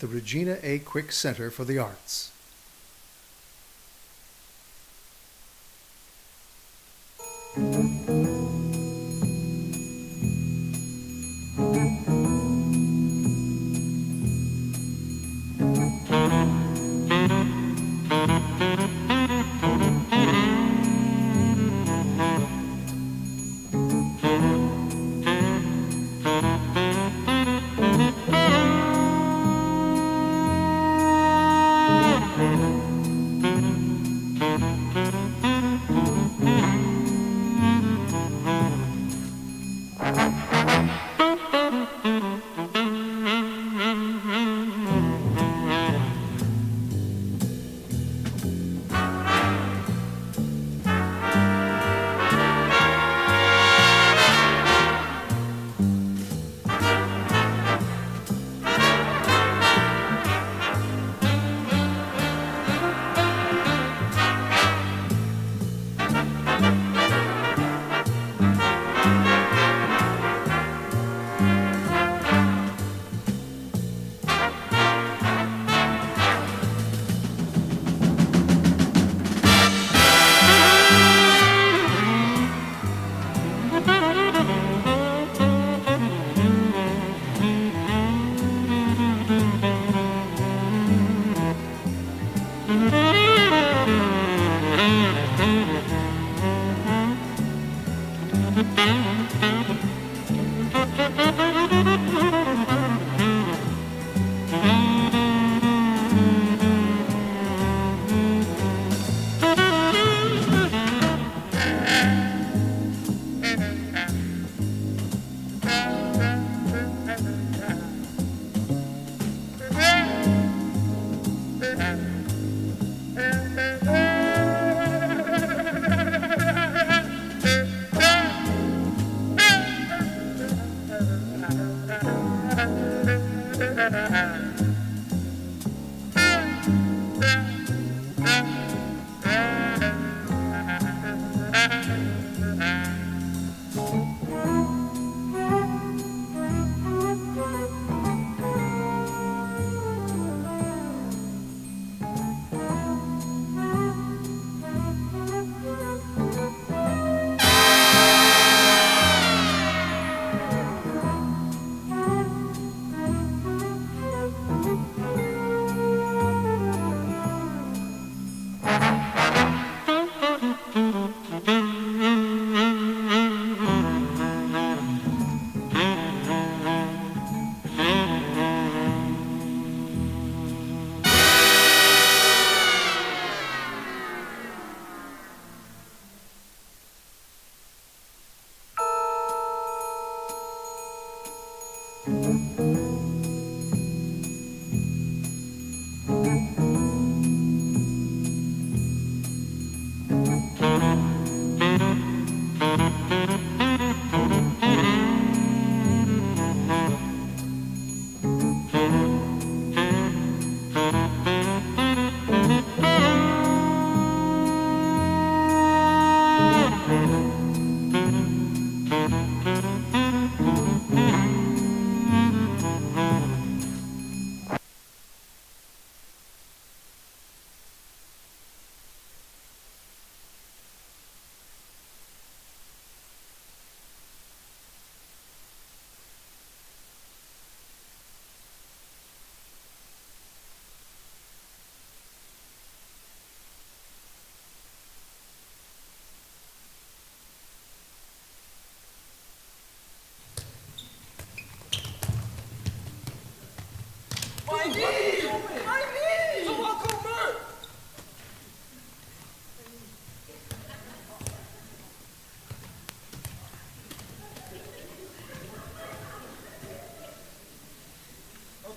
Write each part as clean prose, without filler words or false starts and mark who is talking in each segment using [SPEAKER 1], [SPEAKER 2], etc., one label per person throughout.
[SPEAKER 1] the Regina A. Quick Center for the Arts.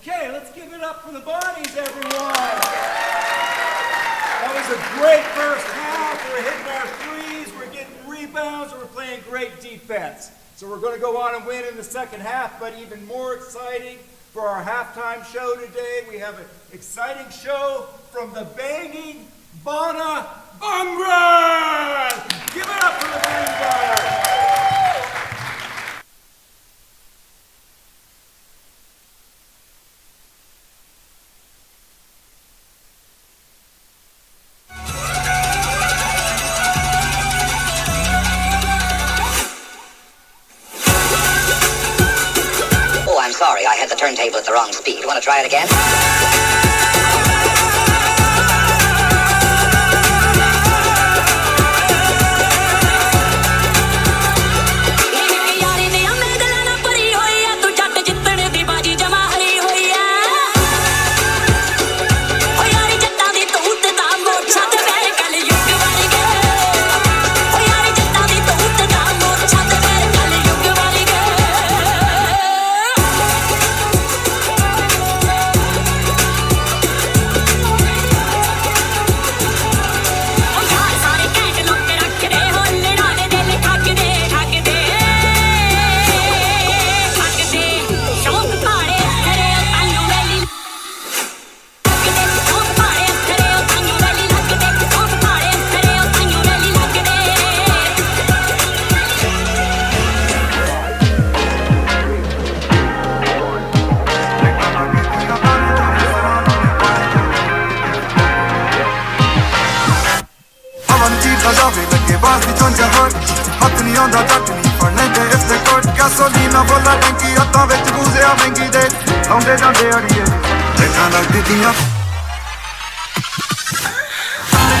[SPEAKER 2] Okay, let's give it up for the Bonnies, everyone. That was a great first half. We're hitting our threes, we're getting rebounds, and we're playing great defense. So we're going to go on and win in the second half, but even more exciting for our halftime show today, we have an exciting show from the Banging Bonna Bungras! Give it up for the Banging Bonnas!
[SPEAKER 3] table at the wrong speed. You want to try it again?
[SPEAKER 4] Gasolina vola tanki hੱਥਾਂ ਵਿੱਚ ਬੂਜ਼ਿਆ ਮਹਿੰਗੀ ਦੇ ਆਉਂਦੇ ਜਾਂਦੇ ਅੜੀਏ ਟ੍ਰੇਨਾਂ ਲੱਗਦੀਆਂ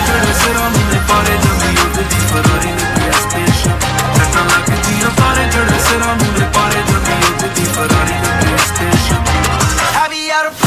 [SPEAKER 4] ਜਿਹੜੇ ਸਿਰਾਂ ਨੂੰ ਪਾਰੇ ਜੰਮੀ ਉੱਡਦੀ ਫਰਾਰੀ ਨਿੱਕੀ ਸਟੇਸ਼ਨ ਟ੍ਰੇਨਾਂ ਲੱਗਦੀਆਂ ਪਾਰੇ ਜਿਹੜੇ ਸਿਰਾਂ ਨੂੰ ਪਾਰੇ ਜੰਮੀ ਉੱਡਦੀ Ferrari Nikki station Heavy out of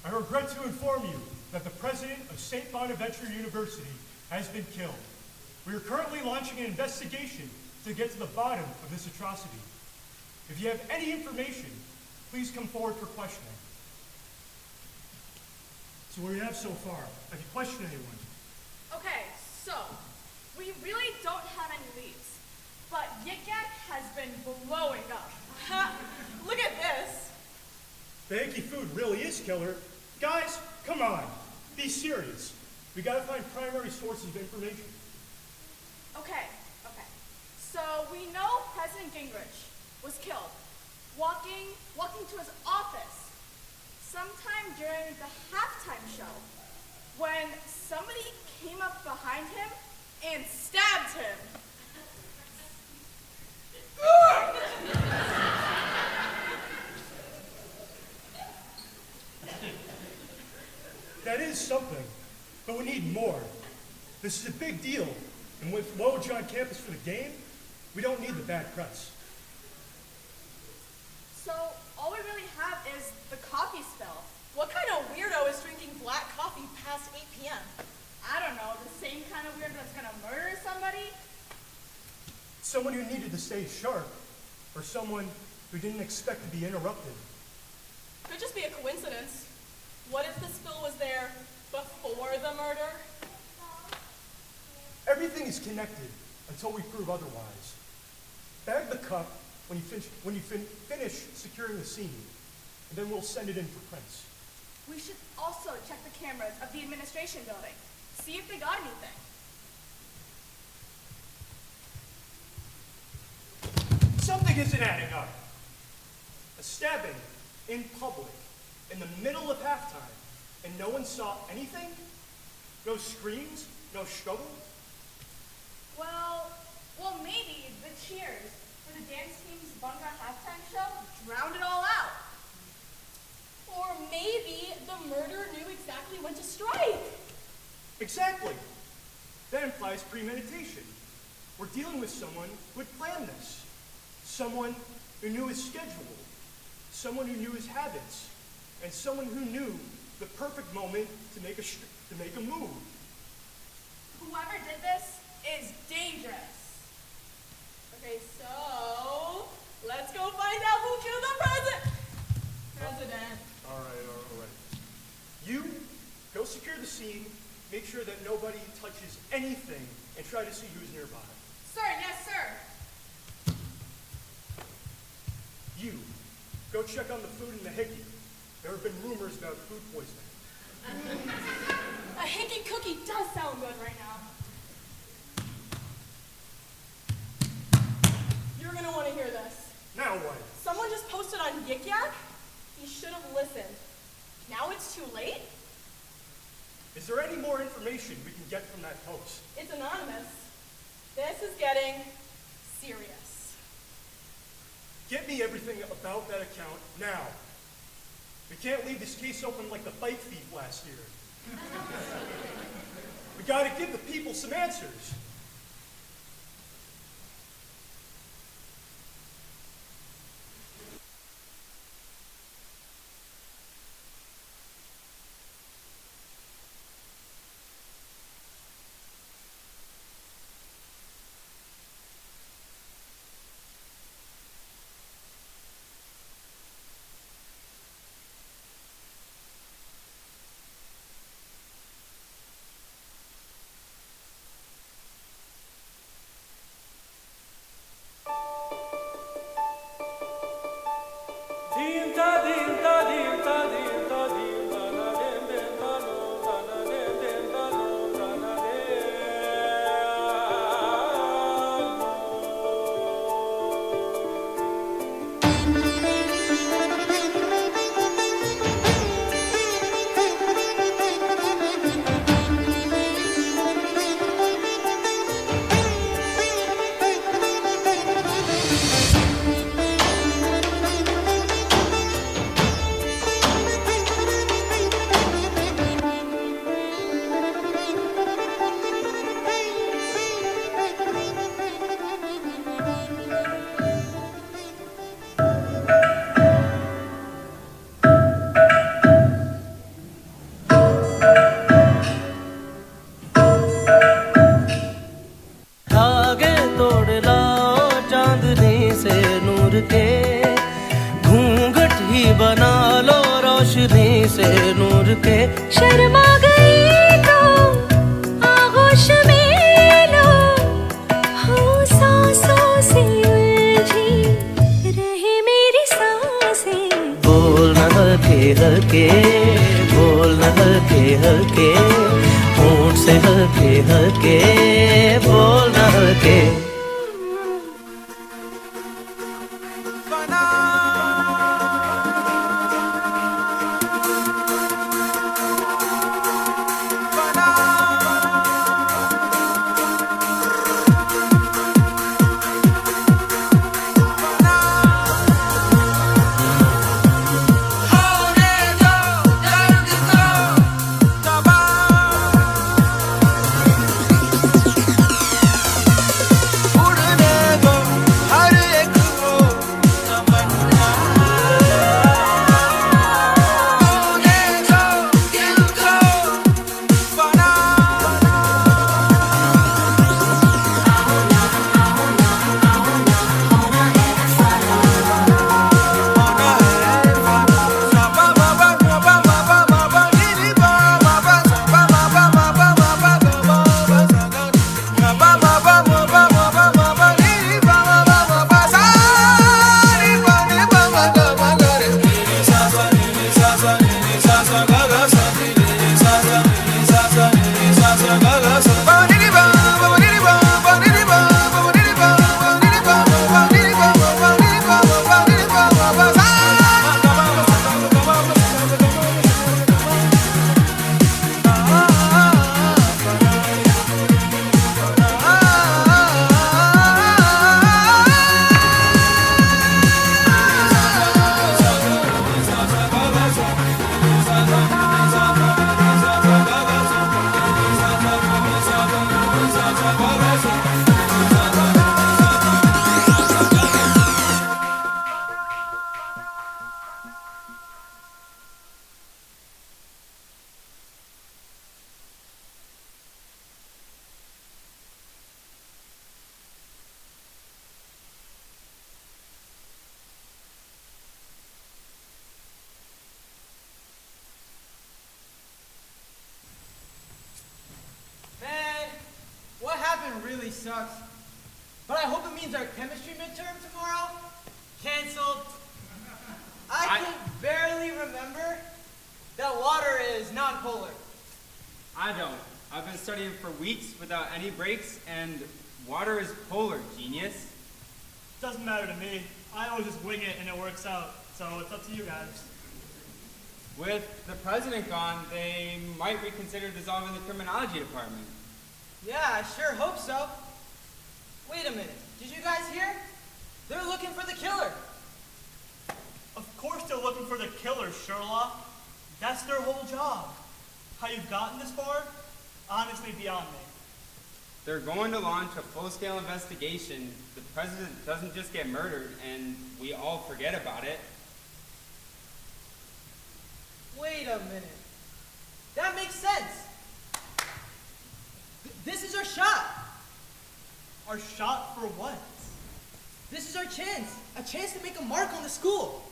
[SPEAKER 5] I regret to inform you that the president of St. Bonaventure University has been killed. We are currently launching an investigation to get to the bottom of this atrocity. If you have any information, please come forward for questioning. So what do you have so far? Have you questioned anyone?
[SPEAKER 6] Okay, so, we really don't have any leads, but Gingerich has been blowing up. Look at this.
[SPEAKER 5] The Yankee food really is killer. Guys, come on. Be serious. We gotta find primary sources of information.
[SPEAKER 6] Okay. So we know President Gingerich was killed walking to his office sometime during the halftime show when somebody came up behind him and stabbed him.
[SPEAKER 5] That is something, but we need more. This is a big deal, and with Woj on campus for the game, we don't need the bad press.
[SPEAKER 6] So all we really have is the coffee spill.
[SPEAKER 7] What kind of weirdo is drinking black coffee past 8 p.m.?
[SPEAKER 6] I don't know, the same kind of weirdo that's gonna murder somebody?
[SPEAKER 5] Someone who needed to stay sharp, or someone who didn't expect to be interrupted.
[SPEAKER 7] Could just be a coincidence. What if the spill was there before the murder?
[SPEAKER 5] Everything is connected until we prove otherwise. Bag the cup when you finish securing the scene, and then we'll send it in for prints.
[SPEAKER 6] We should also check the cameras of the administration building. See if they got anything.
[SPEAKER 5] Something isn't adding up. A stabbing in public, in the middle of halftime, and no one saw anything? No screams? No struggle?
[SPEAKER 6] Well, maybe the cheers for the dance team's Bunga halftime show drowned it all out.
[SPEAKER 7] Or maybe the murderer knew exactly when to strike.
[SPEAKER 5] Exactly. That implies premeditation. We're dealing with someone who had planned this. Someone who knew his schedule. Someone who knew his habits. And someone who knew the perfect moment to make a move.
[SPEAKER 6] Whoever did this is dangerous.
[SPEAKER 7] Okay, so let's go find out who killed the president.
[SPEAKER 5] All right. You go secure the scene, make sure that nobody touches anything, and try to see who's nearby.
[SPEAKER 6] Sir, yes, sir.
[SPEAKER 5] You go check on the food in the hickey. There have been rumors about food poisoning.
[SPEAKER 7] A hickey cookie does sound good right now. You're gonna want to hear this.
[SPEAKER 5] Now what?
[SPEAKER 7] Someone just posted on Yik Yak. He should have listened. Now it's too late?
[SPEAKER 5] Is there any more information we can get from that post?
[SPEAKER 7] It's anonymous. This is getting serious.
[SPEAKER 5] Get me everything about that account now. We can't leave this case open like the bike thief last year. We gotta give the people some answers.
[SPEAKER 8] से नूर के शर्मा गई तो आगोश में लो हो सांसों से उलझी रहे मेरी सांसें बोल न हल्के हल्के बोल हल्के होंठ से हल्के हल्के बोलना हल्के
[SPEAKER 9] Really sucks. But I hope it means our chemistry midterm tomorrow canceled. I can barely remember that water is non-polar.
[SPEAKER 2] I don't. I've been studying for weeks without any breaks, and water is polar, genius.
[SPEAKER 5] Doesn't matter to me. I always just wing it and it works out. So it's up to you guys.
[SPEAKER 2] With the president gone, they might reconsider dissolving the criminology department.
[SPEAKER 9] Yeah, I sure hope so. Wait a minute. Did you guys hear? They're looking for the killer.
[SPEAKER 5] Of course they're looking for the killer, Sherlock. That's their whole job. How you've gotten this far? Honestly, beyond me.
[SPEAKER 2] They're going to launch a full-scale investigation. The president doesn't just get murdered, and we all forget about it.
[SPEAKER 9] Wait a minute. That makes sense. This is our shot.
[SPEAKER 5] Our shot for what?
[SPEAKER 9] This is our chance. A chance to make a mark on the school.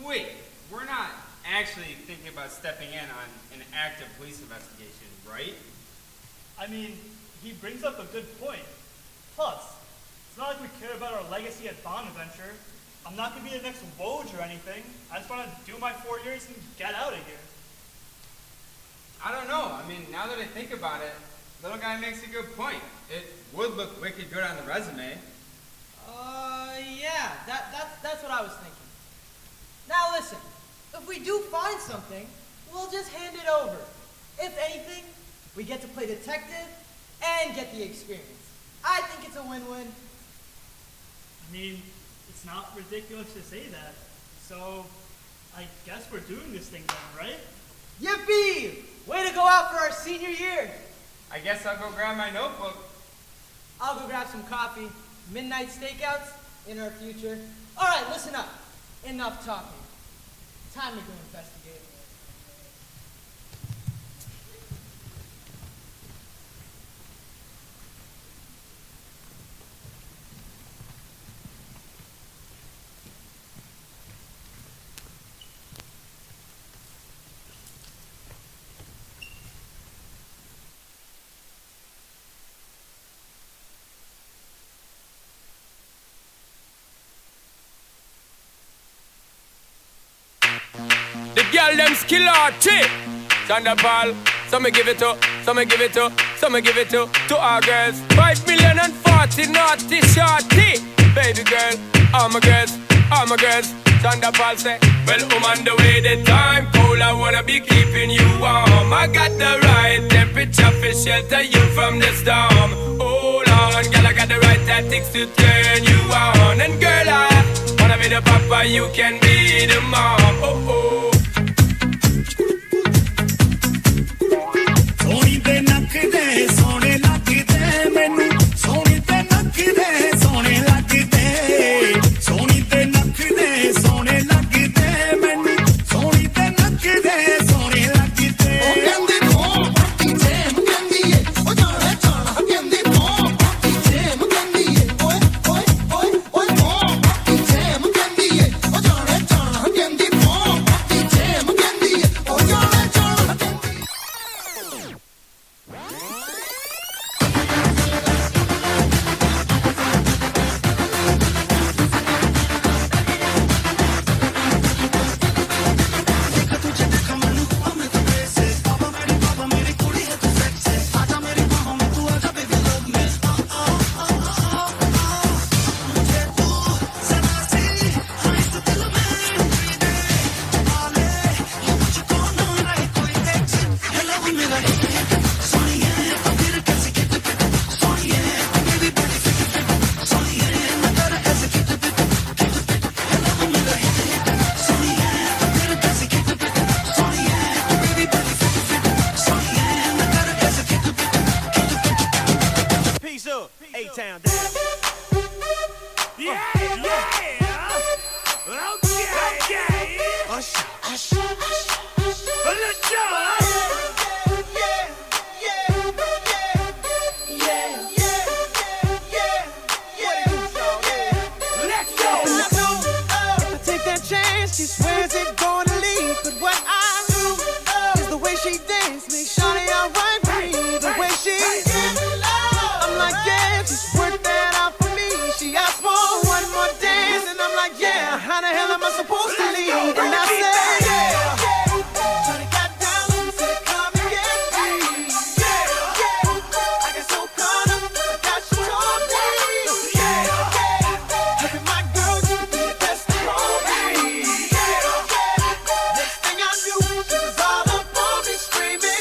[SPEAKER 2] Wait, we're not actually thinking about stepping in on an active police investigation, right?
[SPEAKER 5] I mean, he brings up a good point. Plus, it's not like we care about our legacy at Bond Adventure. I'm not going to be the next Woj or anything. I just want to do my 4 years and get out of here.
[SPEAKER 2] I don't know. I mean, now that I think about it, little guy makes a good point. It would look wicked good on the resume.
[SPEAKER 9] Yeah, that's what I was thinking. Now listen, if we do find something, we'll just hand it over. If anything, we get to play detective and get the experience. I think it's a win-win.
[SPEAKER 5] I mean, it's not ridiculous to say that. So, I guess we're doing this thing then, right?
[SPEAKER 9] Yippee! Way to go out for our senior year.
[SPEAKER 2] I guess I'll go grab my notebook.
[SPEAKER 9] I'll go grab some coffee. Midnight stakeouts in our future. All right, listen up. Enough talking. Time to go investigate.
[SPEAKER 10] The girl them skill arty.
[SPEAKER 4] Chanda Paul. So me give it to, so me give it to, so me give it to our girls. 5,040,000 naughty shorty. Baby girl, all my girls, all my girls. Chanda Paul say, well, on the way the time cold, I wanna be keeping you warm. I got the right temperature for shelter you from the storm. Hold on, girl, I got the right tactics to turn you on. And girl, I wanna be the papa, you can be the mom. Oh, oh.
[SPEAKER 10] ਸੋਹਣੀ ਤੇ ਨੱਕ ਦੇ ਸੋਹਣੇ ਲੱਗਦੇ ਮੈਨੂੰ ਸੋਹਣੀ ਤੇ ਨੱਕ ਦੇ ਸੋਹਣੇ ਲੱਗਦੇ ਸੋਹਣੀ ਤੇ ਨੱਕ ਦੇ ਸੋਹਣੇ ਲੱਗਦੇ ਮੈਨੂੰ ਸੋਹਣੀ ਤੇ ਨੱਕ ਦੇ ਸੋਹਣੇ ਲੱਗਦੇ ਉਹ ਕਹਿੰਦੀ ਫੋਨ ਪਾਰਟੀ ਜੈਮ ਕਹਿੰਦੀ ਏ ਉਹ ਜਾਣਾ ਜਾਣਾ ਕਹਿੰਦੀ ਫੋਨ ਪਾਰਟੀ ਜੈਮ ਕਹਿੰਦੀ ਏ ਓਏ ਓਏ ਓਏ ਓਏ ਫੋਨ ਪਾਰਟੀ ਜੈਮ ਕਹਿੰਦੀ ਏ ਉਹ ਜਾਣਾ ਜਾਣਾ ਕਹਿੰਦੀ ਫੋਨ ਪਾਰਟੀ ਜੈਮ ਕਹਿੰਦੀ ਏ ਉਹ ਜਾਣਾ ਜਾਣਾ ਕਹਿੰਦੀ
[SPEAKER 11] A-Town down. Yeah, yeah. Okay. Hush, hush, hush. Let's go. Let's go.
[SPEAKER 8] If I take that chance, she swears it's gonna leave. But what I do is the way she dance makes Shawty alright with me. The way she I'm like, yeah, she's worked that out for me. She asked for one more dance, and I'm like, yeah, how the hell am I supposed to leave? And I said, yeah. Shawty got down, said, come and get me. I got so caught up, I got you told me. Look at my girl, you be the best of all me. Next thing I knew, she was all up on me screaming.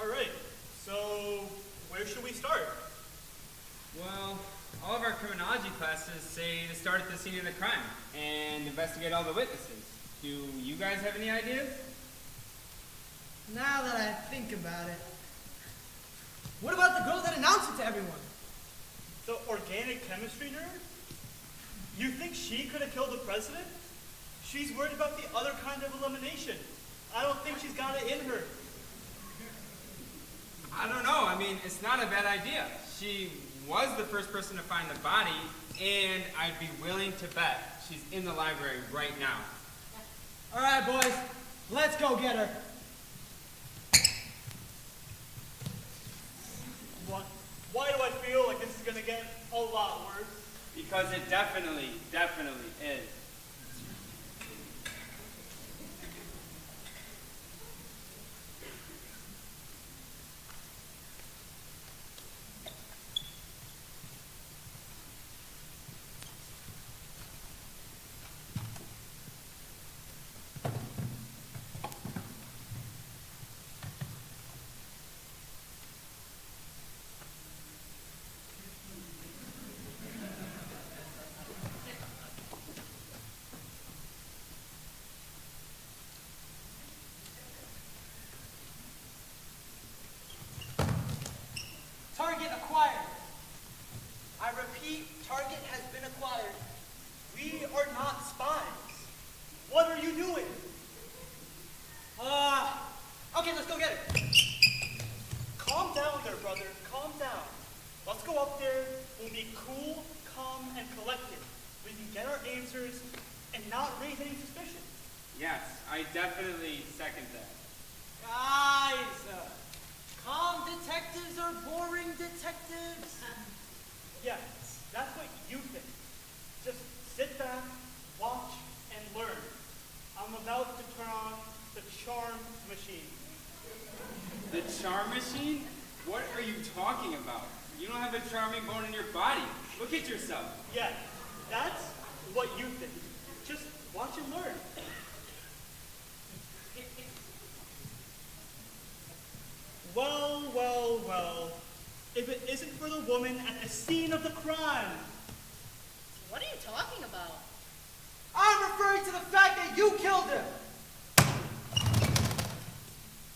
[SPEAKER 5] All right, so where should we start?
[SPEAKER 2] Well, all of our criminology classes say to start at the scene of the crime and investigate all the witnesses. Do you guys have any ideas?
[SPEAKER 9] Now that I think about it, what about the girl that announced it to everyone?
[SPEAKER 5] The organic chemistry nerd? You think she could have killed the president? She's worried about the other kind of elimination. I don't think she's got it in her.
[SPEAKER 2] I don't know. I mean, it's not a bad idea. She was the first person to find the body, and I'd be willing to bet she's in the library right now.
[SPEAKER 9] All right, boys, let's go get her.
[SPEAKER 5] Why do I feel like this is going to get a lot worse?
[SPEAKER 2] Because it definitely is.
[SPEAKER 9] Target acquired. repeat, target has been acquired.
[SPEAKER 5] We are not spies. What are you doing?
[SPEAKER 9] Okay, let's go get it.
[SPEAKER 5] Calm down there, brother. Calm down. Let's go up there. We'll be cool, calm, and collected. We can get our answers and not raise any suspicion.
[SPEAKER 12] Yes, I definitely second that.
[SPEAKER 9] Guys, calm detectives are boring detectives.
[SPEAKER 5] Yes, that's what you think. Just sit back, watch, and learn. I'm about to turn on the charm machine.
[SPEAKER 12] The charm machine? What are you talking about? You don't have a charming bone in your body. Look at yourself.
[SPEAKER 5] Yeah, that's what you think. Just watch and learn. Well, well, well. If it isn't for the woman at the scene of the crime.
[SPEAKER 7] What are you talking about?
[SPEAKER 9] I'm referring to the fact that you killed him.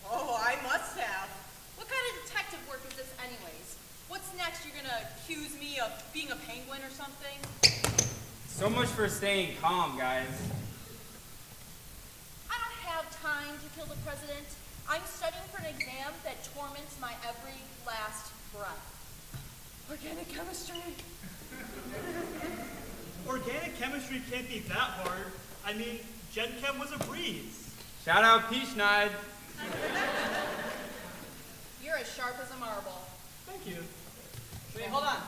[SPEAKER 7] Oh, I must have. What kind of detective work is this anyways? What's next? You're gonna accuse me of being a penguin or something?
[SPEAKER 12] So much for staying calm, guys.
[SPEAKER 6] I don't have time to kill the president. I'm studying for an exam that torments my every last breath. Organic chemistry.
[SPEAKER 5] Organic chemistry can't be that hard. I mean, Gen Chem was a breeze.
[SPEAKER 12] Shout out Peachnight.
[SPEAKER 6] You're as sharp as a marble.
[SPEAKER 5] Thank you.
[SPEAKER 9] Wait, hold on.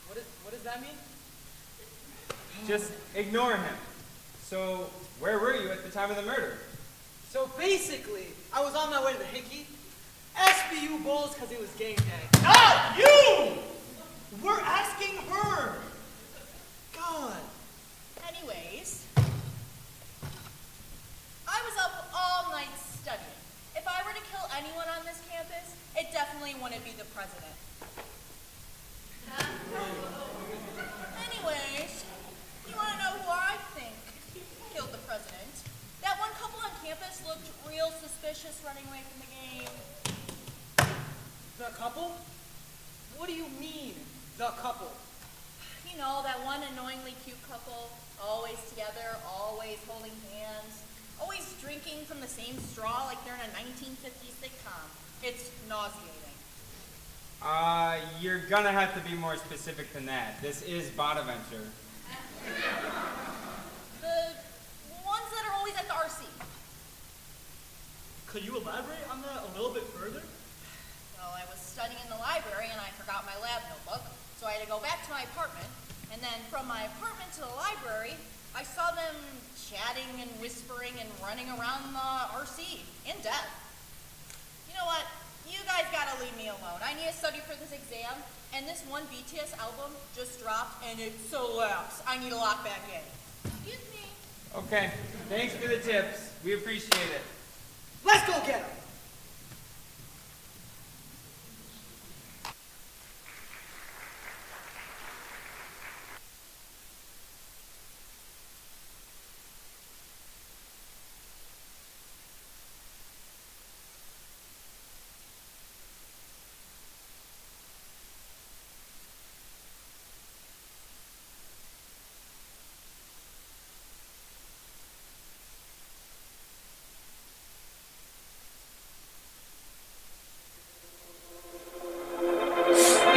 [SPEAKER 9] What does that mean?
[SPEAKER 12] Just ignore him. So, where were you at the time of the murder?
[SPEAKER 9] So basically, I was on my way to the Hickey. SBU Bulls because it was game day.
[SPEAKER 5] Not you! We're asking her.
[SPEAKER 9] God.
[SPEAKER 6] Anyways, I was up all night studying. If I were to kill anyone on this campus, it definitely wouldn't be the president. Anyways, you want to know who I think killed the president? That one couple on campus looked real suspicious running away from the game.
[SPEAKER 9] The couple? What do you mean, the couple?
[SPEAKER 6] You know, that one annoyingly cute couple, always together, always holding hands, always drinking from the same straw like they're in a 1950s sitcom. It's nauseating.
[SPEAKER 12] You're gonna have to be more specific than that. This is Bonaventure.
[SPEAKER 6] The ones that are always at the RC.
[SPEAKER 5] Could you elaborate on that a little bit further?
[SPEAKER 6] Well, I was studying in the library and I forgot my lab notebook, so I had to go back to my apartment. And then from my apartment to the library, I saw them chatting and whispering and running around the RC in death. You know what? You guys gotta leave me alone. I need to study for this exam, and this one BTS album just dropped and it slaps. I need to lock back in. Excuse me.
[SPEAKER 12] Okay, thanks for the tips. We appreciate it.
[SPEAKER 9] Let's go get him.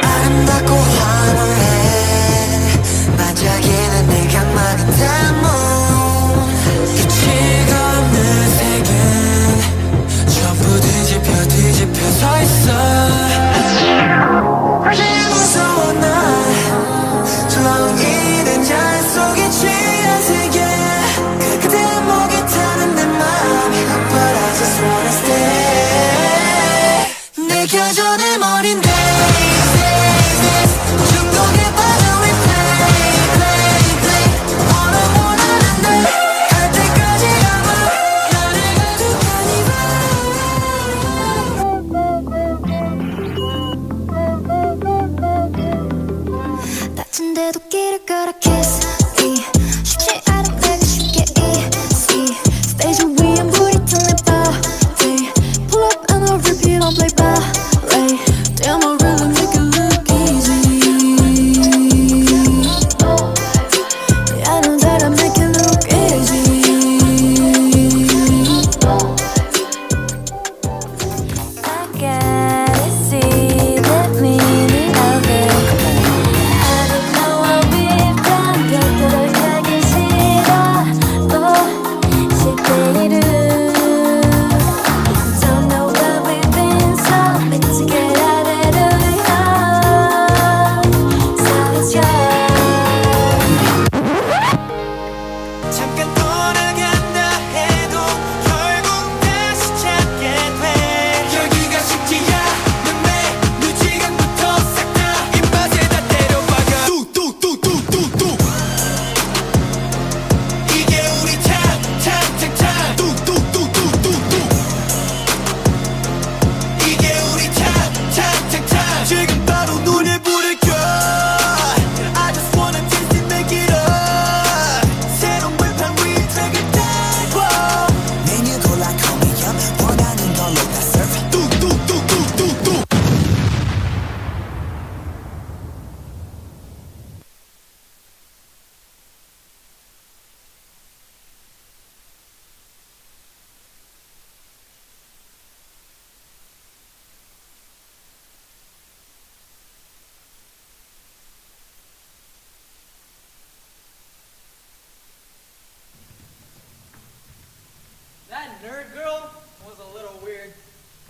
[SPEAKER 8] 아름답고 화려해 반짝이는 네가 막은 대문 끝이가 없는 세계 전부 뒤집혀 서있어 무서워 난 조용히는 자연 속에 취한 세계 그 그대 목에 타는 내 맘 But I just wanna stay 느껴져 내 머린 중독에 빠져 we play 원하는데 갈 때까지 아마 나를 가득하니 다친 데도 길을 걸어 kiss me 쉽지 않은 내가 쉽게 easy 스테이지 위엔 불이 탄 내 body pull up and I'll repeat I'll play ballet damn I really make it look easy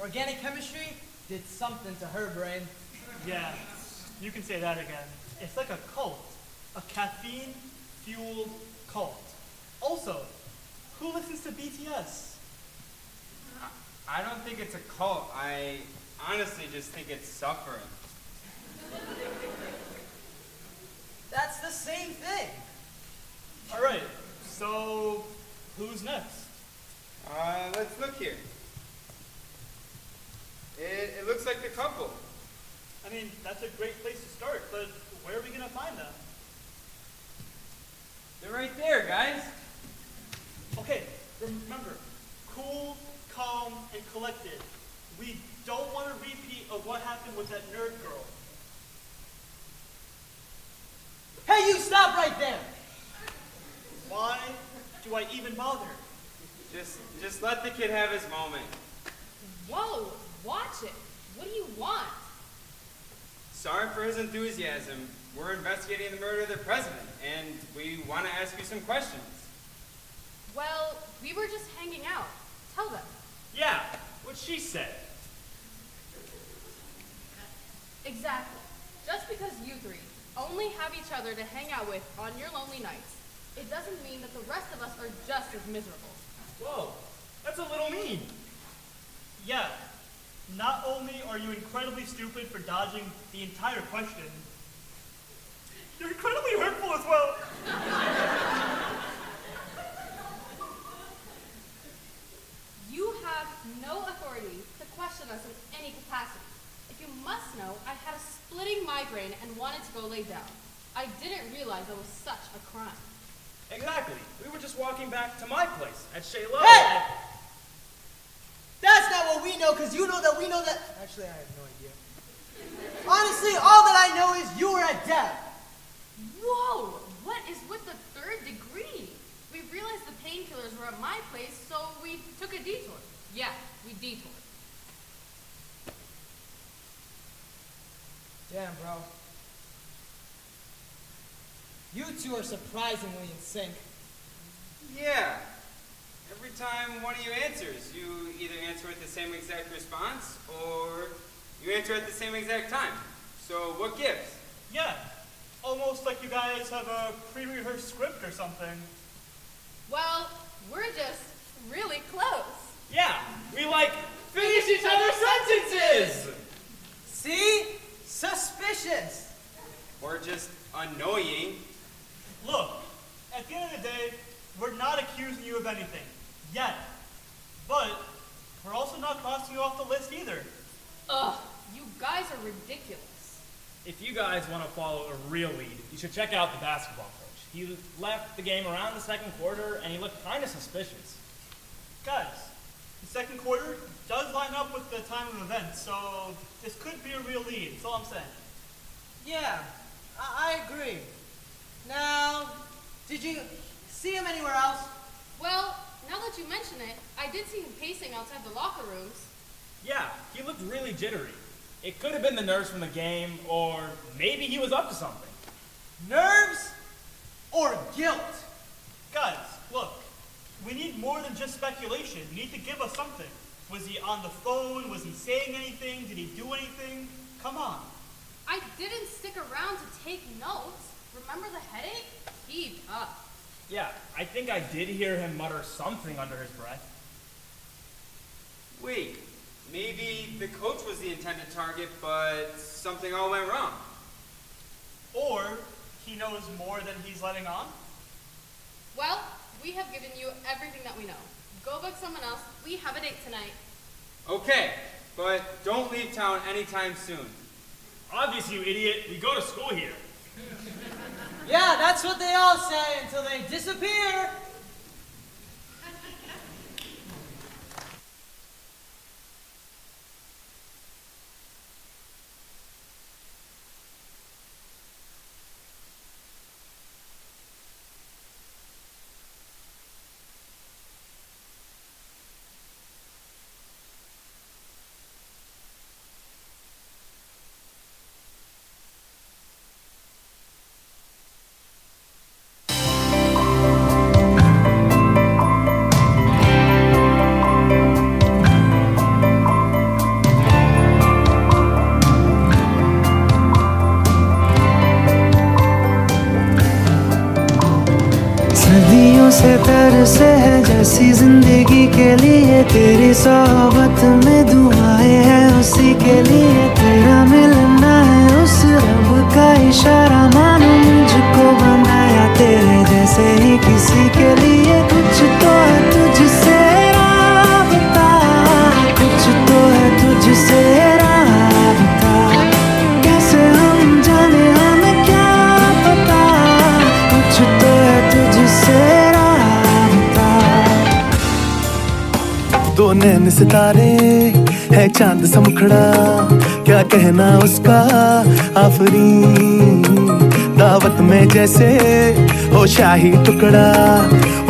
[SPEAKER 9] Organic chemistry did something to her brain.
[SPEAKER 5] Yeah, you can say that again. It's like a cult. A caffeine-fueled cult. Also, who listens to BTS?
[SPEAKER 12] I don't think it's a cult. I honestly just think it's suffering.
[SPEAKER 9] That's the same thing.
[SPEAKER 5] All right, so who's next?
[SPEAKER 12] Let's look here. It looks like the couple.
[SPEAKER 5] I mean, that's a great place to start, but where are we gonna find them?
[SPEAKER 12] They're right there, guys.
[SPEAKER 5] Okay, remember, cool, calm, and collected. We don't want a repeat of what happened with that nerd girl.
[SPEAKER 9] Hey, you stop right there!
[SPEAKER 5] Why do I even bother?
[SPEAKER 12] Just let the kid have his moment.
[SPEAKER 6] Whoa, watch it. What do you want?
[SPEAKER 12] Sorry for his enthusiasm. We're investigating the murder of the president, and we want to ask you some questions.
[SPEAKER 6] Well, we were just hanging out. Tell them.
[SPEAKER 13] Yeah, what she said.
[SPEAKER 6] Exactly. Just because you three only have each other to hang out with on your lonely nights, it doesn't mean that the rest of us are just as miserable.
[SPEAKER 13] Whoa, that's a little mean.
[SPEAKER 5] Yeah, not only are you incredibly stupid for dodging the entire question, you're incredibly hurtful as well.
[SPEAKER 6] You have no authority to question us in any capacity. If you must know, I had a splitting migraine and wanted to go lay down. I didn't realize it was such a crime.
[SPEAKER 13] Exactly. We were just walking back to my place at Shayla.
[SPEAKER 9] Hey! That's not what we know, because you know that we know that. Actually, I have no idea. Honestly, all that I know is you were at Deb.
[SPEAKER 6] Whoa! What is with the third degree? We realized the painkillers were at my place, so we took a detour. Yeah, we detoured.
[SPEAKER 9] Damn, bro. You two are surprisingly in sync.
[SPEAKER 12] Yeah. Every time one of you answers, you either answer with the same exact response, or you answer at the same exact time. So what gives?
[SPEAKER 5] Yeah, almost like you guys have a pre-rehearsed script or something.
[SPEAKER 6] Well, we're just really close.
[SPEAKER 13] Yeah, we like finish each other's sentences.
[SPEAKER 9] See? Suspicious.
[SPEAKER 12] Or just annoying.
[SPEAKER 5] Look, at the end of the day, we're not accusing you of anything. Yet. But we're also not crossing you off the list either.
[SPEAKER 6] Ugh, you guys are ridiculous.
[SPEAKER 13] If you guys want to follow a real lead, you should check out the basketball coach. He left the game around the second quarter, and he looked kind of suspicious.
[SPEAKER 5] Guys, the second quarter does line up with the time of events, so this could be a real lead. That's all I'm saying.
[SPEAKER 9] Yeah, I agree. Now, did you see him anywhere else?
[SPEAKER 6] Well, now that you mention it, I did see him pacing outside the locker rooms.
[SPEAKER 13] Yeah, he looked really jittery. It could have been the nerves from the game, or maybe he was up to something.
[SPEAKER 9] Nerves or guilt?
[SPEAKER 5] Guys, look, we need more than just speculation. You need to give us something. Was he on the phone? Was he saying anything? Did he do anything? Come on.
[SPEAKER 6] I didn't stick around to take notes. Remember the headache? Heaved up.
[SPEAKER 13] Yeah, I think I did hear him mutter something under his breath.
[SPEAKER 12] Wait, maybe the coach was the intended target, but something all went wrong.
[SPEAKER 5] Or he knows more than he's letting on?
[SPEAKER 6] Well, we have given you everything that we know. Go book someone else. We have a date tonight.
[SPEAKER 12] Okay, but don't leave town anytime soon.
[SPEAKER 13] Obviously, you idiot. We go to school here.
[SPEAKER 9] Yeah, that's what they all say until they disappear.
[SPEAKER 8] से तरसे है जैसी जिंदगी के लिए तेरी सोहबत में दुआएं हैं उसी के लिए तेरा मिलना है उस रब का इशारा मानो मुझको बनाया तेरे जैसे ही किसी के लिए कुछ तो है तुझसे राबता कुछ तो है तुझसे राबता कैसे हम जाने हमें क्या पता कुछ तो है तुझसे राबता
[SPEAKER 10] दो नैन सितारे है चांद सा मुखड़ा क्या कहना उसका आफरी दावत में जैसे हो शाही टुकड़ा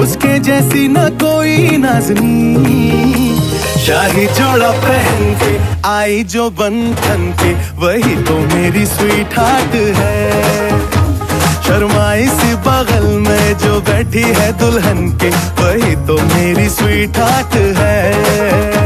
[SPEAKER 10] उसके जैसी न कोई नाज़नी शाही जोड़ा पहन के आई जो बंधन के वही तो मेरी स्वीट हार्ट है शर्माई सी बगल में जो बैठी है दुल्हन के वही तो मेरी स्वीट हार्ट है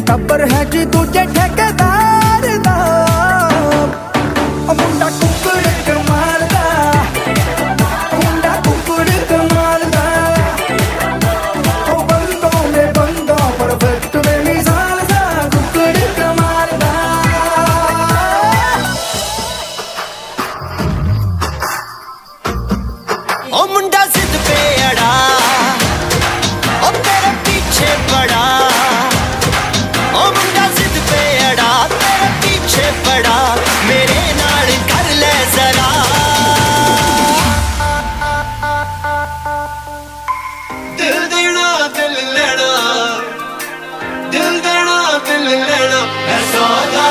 [SPEAKER 8] खबर है जी तुझे ठेकेदार दा मुंडा कुकड़ कमाल दा मुंडा कुकड़ कमाल दा ओ बंदों में बंदों परफेक्ट में मिसाल दा कुकड़ कमाल दा
[SPEAKER 10] ओ मुंडा जिद पे अड़ा ओ तेरे पीछे पड़ा पड़ा मेरे नाल कर ले जरा दिल देना दिल लेना दिल देना दिल लेना है सौदा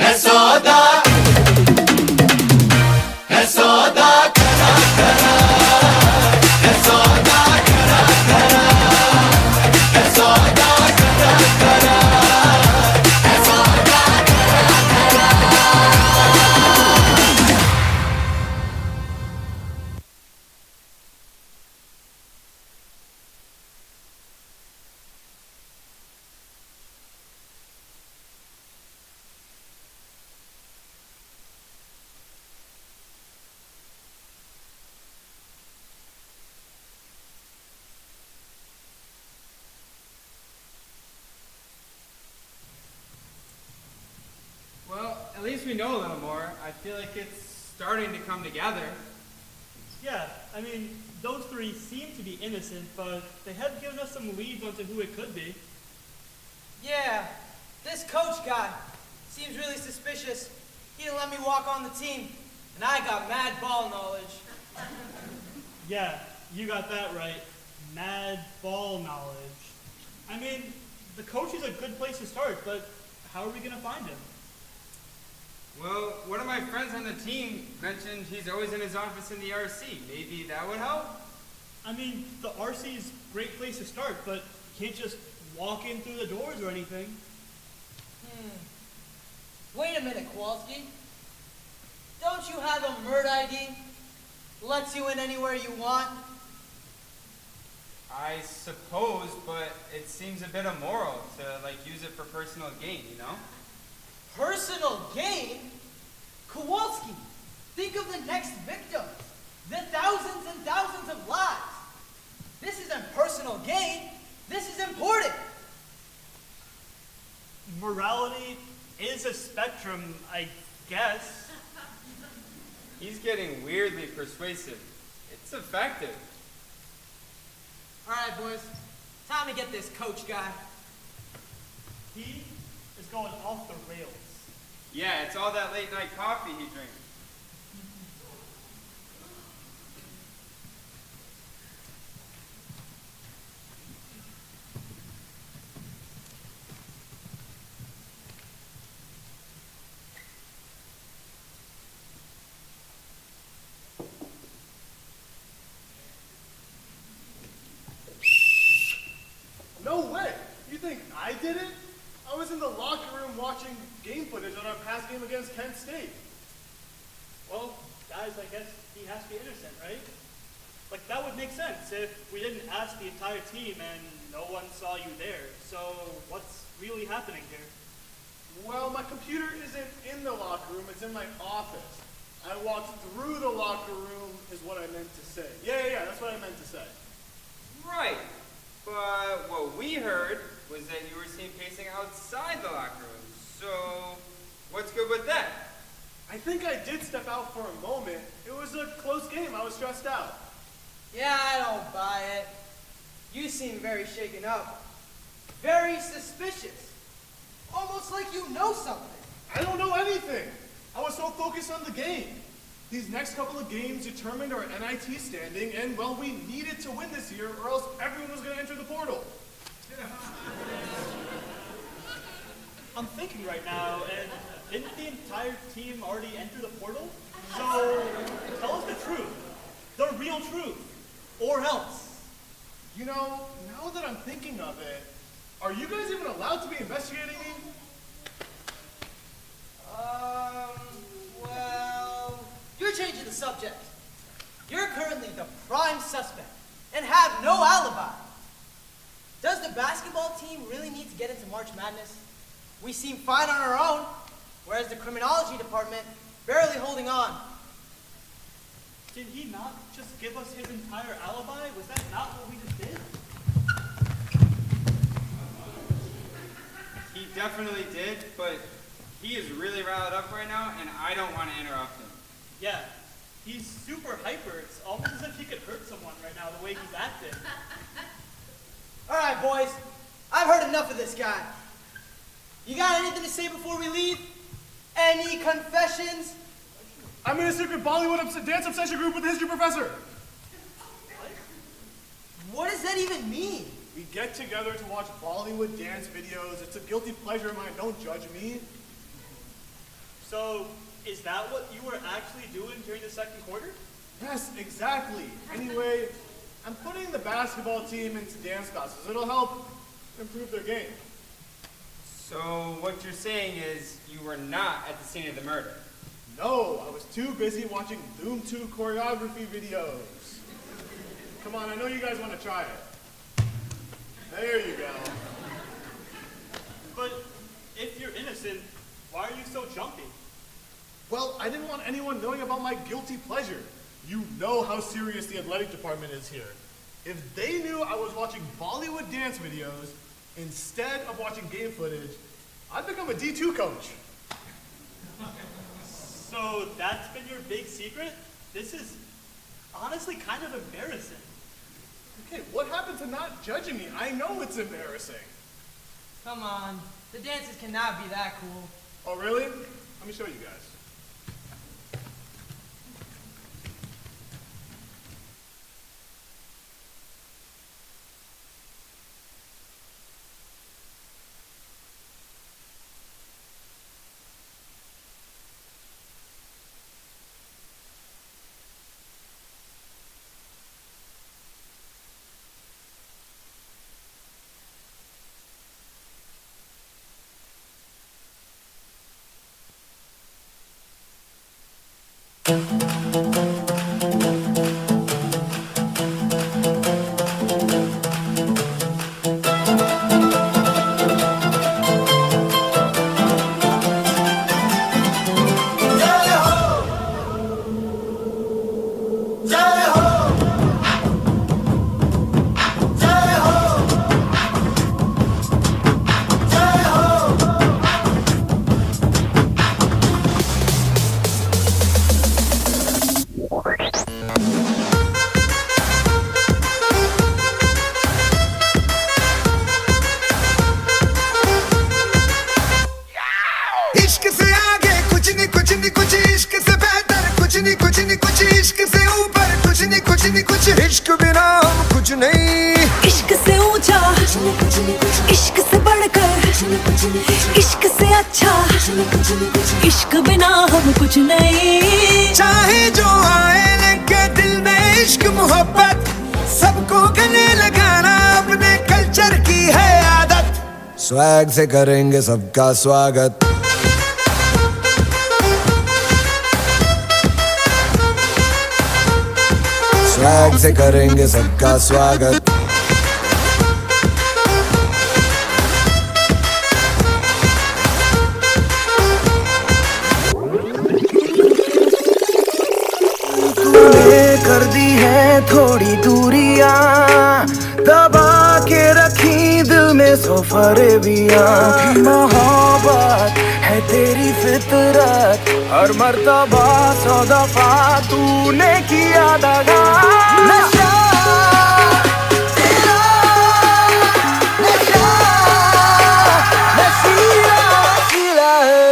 [SPEAKER 10] है सौदा है सौदा करा करा है सौदा करा करा है सौदा करा करा
[SPEAKER 12] Well, at least we know a little more. I feel like it's starting to come together.
[SPEAKER 5] Yeah, I mean, those three seem to be innocent, but they have given us some leads onto who it could be.
[SPEAKER 9] Yeah, this coach guy seems really suspicious. He didn't let me walk on the team, and I got mad ball knowledge.
[SPEAKER 5] Yeah, you got that right. Mad ball knowledge. I mean, the coach is a good place to start, but how are we going to find him?
[SPEAKER 12] Well, one of my friends on the team mentioned he's always in his office in the RC. Maybe that would help?
[SPEAKER 5] I mean, the RC is a great place to start, but you can't just walk in through the doors or anything.
[SPEAKER 9] Wait a minute, Kowalski. Don't you have a MERD ID? Lets you in anywhere you want?
[SPEAKER 12] I suppose, but it seems a bit immoral to, use it for personal gain, you know?
[SPEAKER 9] Personal gain? Kowalski, think of the next victim. The thousands and thousands of lives. This isn't personal gain. This is important.
[SPEAKER 5] Morality is a spectrum, I guess.
[SPEAKER 12] He's getting weirdly persuasive. It's effective.
[SPEAKER 9] All right, boys. Time to get this coach guy.
[SPEAKER 5] He is going off the rails.
[SPEAKER 12] Yeah, it's all that late night coffee he drinks.
[SPEAKER 14] No way! You think I did it? I was in the locker room watching game footage on our past game against Kent State.
[SPEAKER 5] Well, guys, I guess he has to be innocent, right? Like, that would make sense if we didn't ask the entire team and no one saw you there. So, what's really happening here?
[SPEAKER 14] Well, my computer isn't in the locker room, it's in my office. I walked through the locker room is what I meant to say. Yeah, that's what I meant to say.
[SPEAKER 12] Right. But what we heard was that you were seen pacing outside the locker room. So, what's good with that?
[SPEAKER 14] I think I did step out for a moment. It was a close game. I was stressed out.
[SPEAKER 9] Yeah, I don't buy it. You seem very shaken up. Very suspicious. Almost like you know something.
[SPEAKER 14] I don't know anything. I was so focused on the game. These next couple of games determined our NIT standing, and, well, we needed to win this year, or else everyone was going to enter the portal.
[SPEAKER 5] I'm thinking right now, and didn't the entire team already enter the portal? So, tell us the truth. The real truth. Or else.
[SPEAKER 14] You know, now that I'm thinking of it, are you guys even allowed to be investigating me?
[SPEAKER 9] Well, you're changing the subject. You're currently the prime suspect and have no alibi. Does the basketball team really need to get into March Madness? We seem fine on our own, whereas the criminology department barely holding on.
[SPEAKER 5] Did he not just give us his entire alibi? Was that not what we just did?
[SPEAKER 12] He definitely did, but he is really riled up right now, and I don't want to interrupt him.
[SPEAKER 5] Yeah, he's super hyper. It's almost as if he could hurt someone right now, the way he's acting.
[SPEAKER 9] All right, boys. I've heard enough of this guy. You got anything to say before we leave? Any confessions?
[SPEAKER 14] I'm in a secret Bollywood dance obsession group with the history professor.
[SPEAKER 9] What does that even mean?
[SPEAKER 14] We get together to watch Bollywood dance videos. It's a guilty pleasure of mine. Don't judge me.
[SPEAKER 5] So, is that what you were actually doing during the second quarter?
[SPEAKER 14] Yes, exactly. Anyway, I'm putting the basketball team into dance classes. It'll help improve their game.
[SPEAKER 12] So what you're saying is you were not at the scene of the murder?
[SPEAKER 14] No, I was too busy watching Doom 2 choreography videos. Come on, I know you guys want to try it. There you go.
[SPEAKER 5] But if you're innocent, why are you so jumpy?
[SPEAKER 14] Well, I didn't want anyone knowing about my guilty pleasure. You know how serious the athletic department is here. If they knew I was watching Bollywood dance videos instead of watching game footage, I'd become a D2 coach.
[SPEAKER 5] So that's been your big secret? This is honestly kind of embarrassing.
[SPEAKER 14] Okay, what happened to not judging me? I know it's embarrassing.
[SPEAKER 9] Come on. The dances cannot be that cool.
[SPEAKER 14] Oh, really? Let me show you guys.
[SPEAKER 8] कुछ इश्क बिना हम कुछ नहीं इश्क से ऊंचा इश्क से बढ़कर इश्क से अच्छा इश्क बिना हम कुछ नहीं चाहे जो आए लगे दिल में इश्क मोहब्बत सबको गले लगाना अपने कल्चर की है आदत स्वैग से करेंगे सबका स्वागत स्वैग से करेंगे सबका स्वागत तूने कर दी है थोड़ी दूरियां दबा के रखी दिल में सौ फरेबियां मोहब्बत है तेरी फितरत हर मर्तबा 100 दफा तूने किया दगा नशा तेरा नशा नशीला नशीला है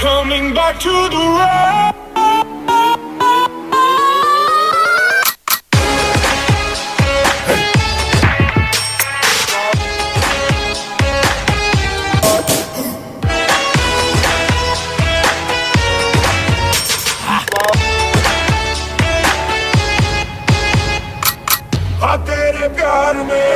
[SPEAKER 11] Coming back to the road. तेरे प्यार में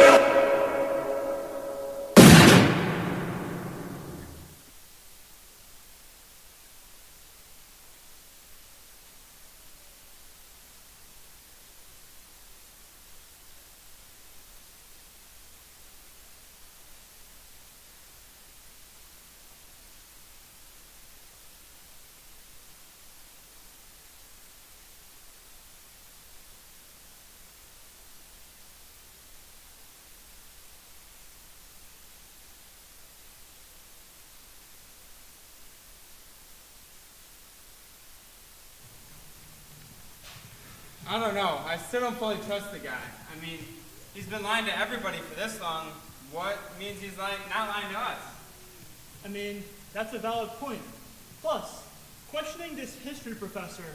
[SPEAKER 12] I don't know. I still don't fully trust the guy. I mean, he's been lying to everybody for this long. What means he's not lying to us?
[SPEAKER 5] I mean, that's a valid point. Plus, questioning this history professor,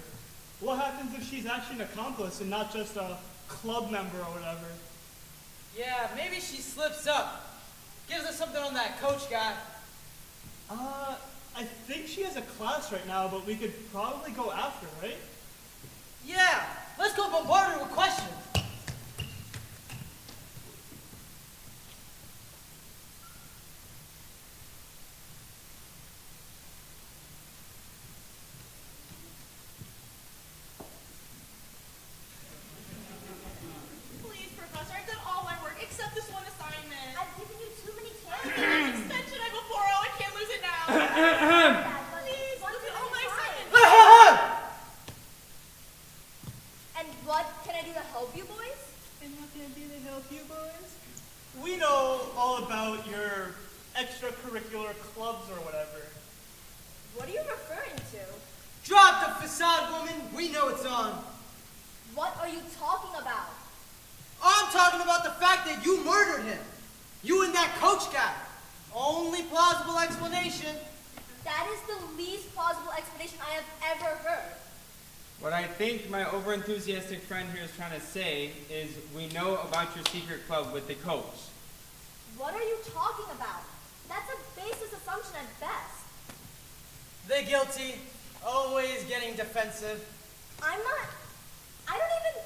[SPEAKER 5] what happens if she's actually an accomplice and not just a club member or whatever?
[SPEAKER 9] Yeah, maybe she slips up. Gives us something on that coach guy.
[SPEAKER 5] I think she has a class right now, but we could probably go after, right?
[SPEAKER 9] Yeah, let's go bombard her with questions.
[SPEAKER 6] Please, Professor, I've done all my work except this one assignment. I've given you too many chances. Extension I have a 4.0, I can't lose it now. Please, look at all my assignments. And what can I do to help you boys?
[SPEAKER 5] And what can I do to help you boys? We know all about your extracurricular clubs or whatever.
[SPEAKER 6] What are you referring to?
[SPEAKER 9] Drop the facade, woman. We know it's on.
[SPEAKER 6] What are you talking about?
[SPEAKER 9] I'm talking about the fact that you murdered him. You and that coach guy. Only plausible explanation.
[SPEAKER 6] That is the least plausible explanation I have ever heard.
[SPEAKER 12] What I think my overenthusiastic friend here is trying to say is we know about your secret club with the coach.
[SPEAKER 6] What are you talking about? That's a baseless assumption at best.
[SPEAKER 9] The guilty, always getting defensive.
[SPEAKER 6] I don't even...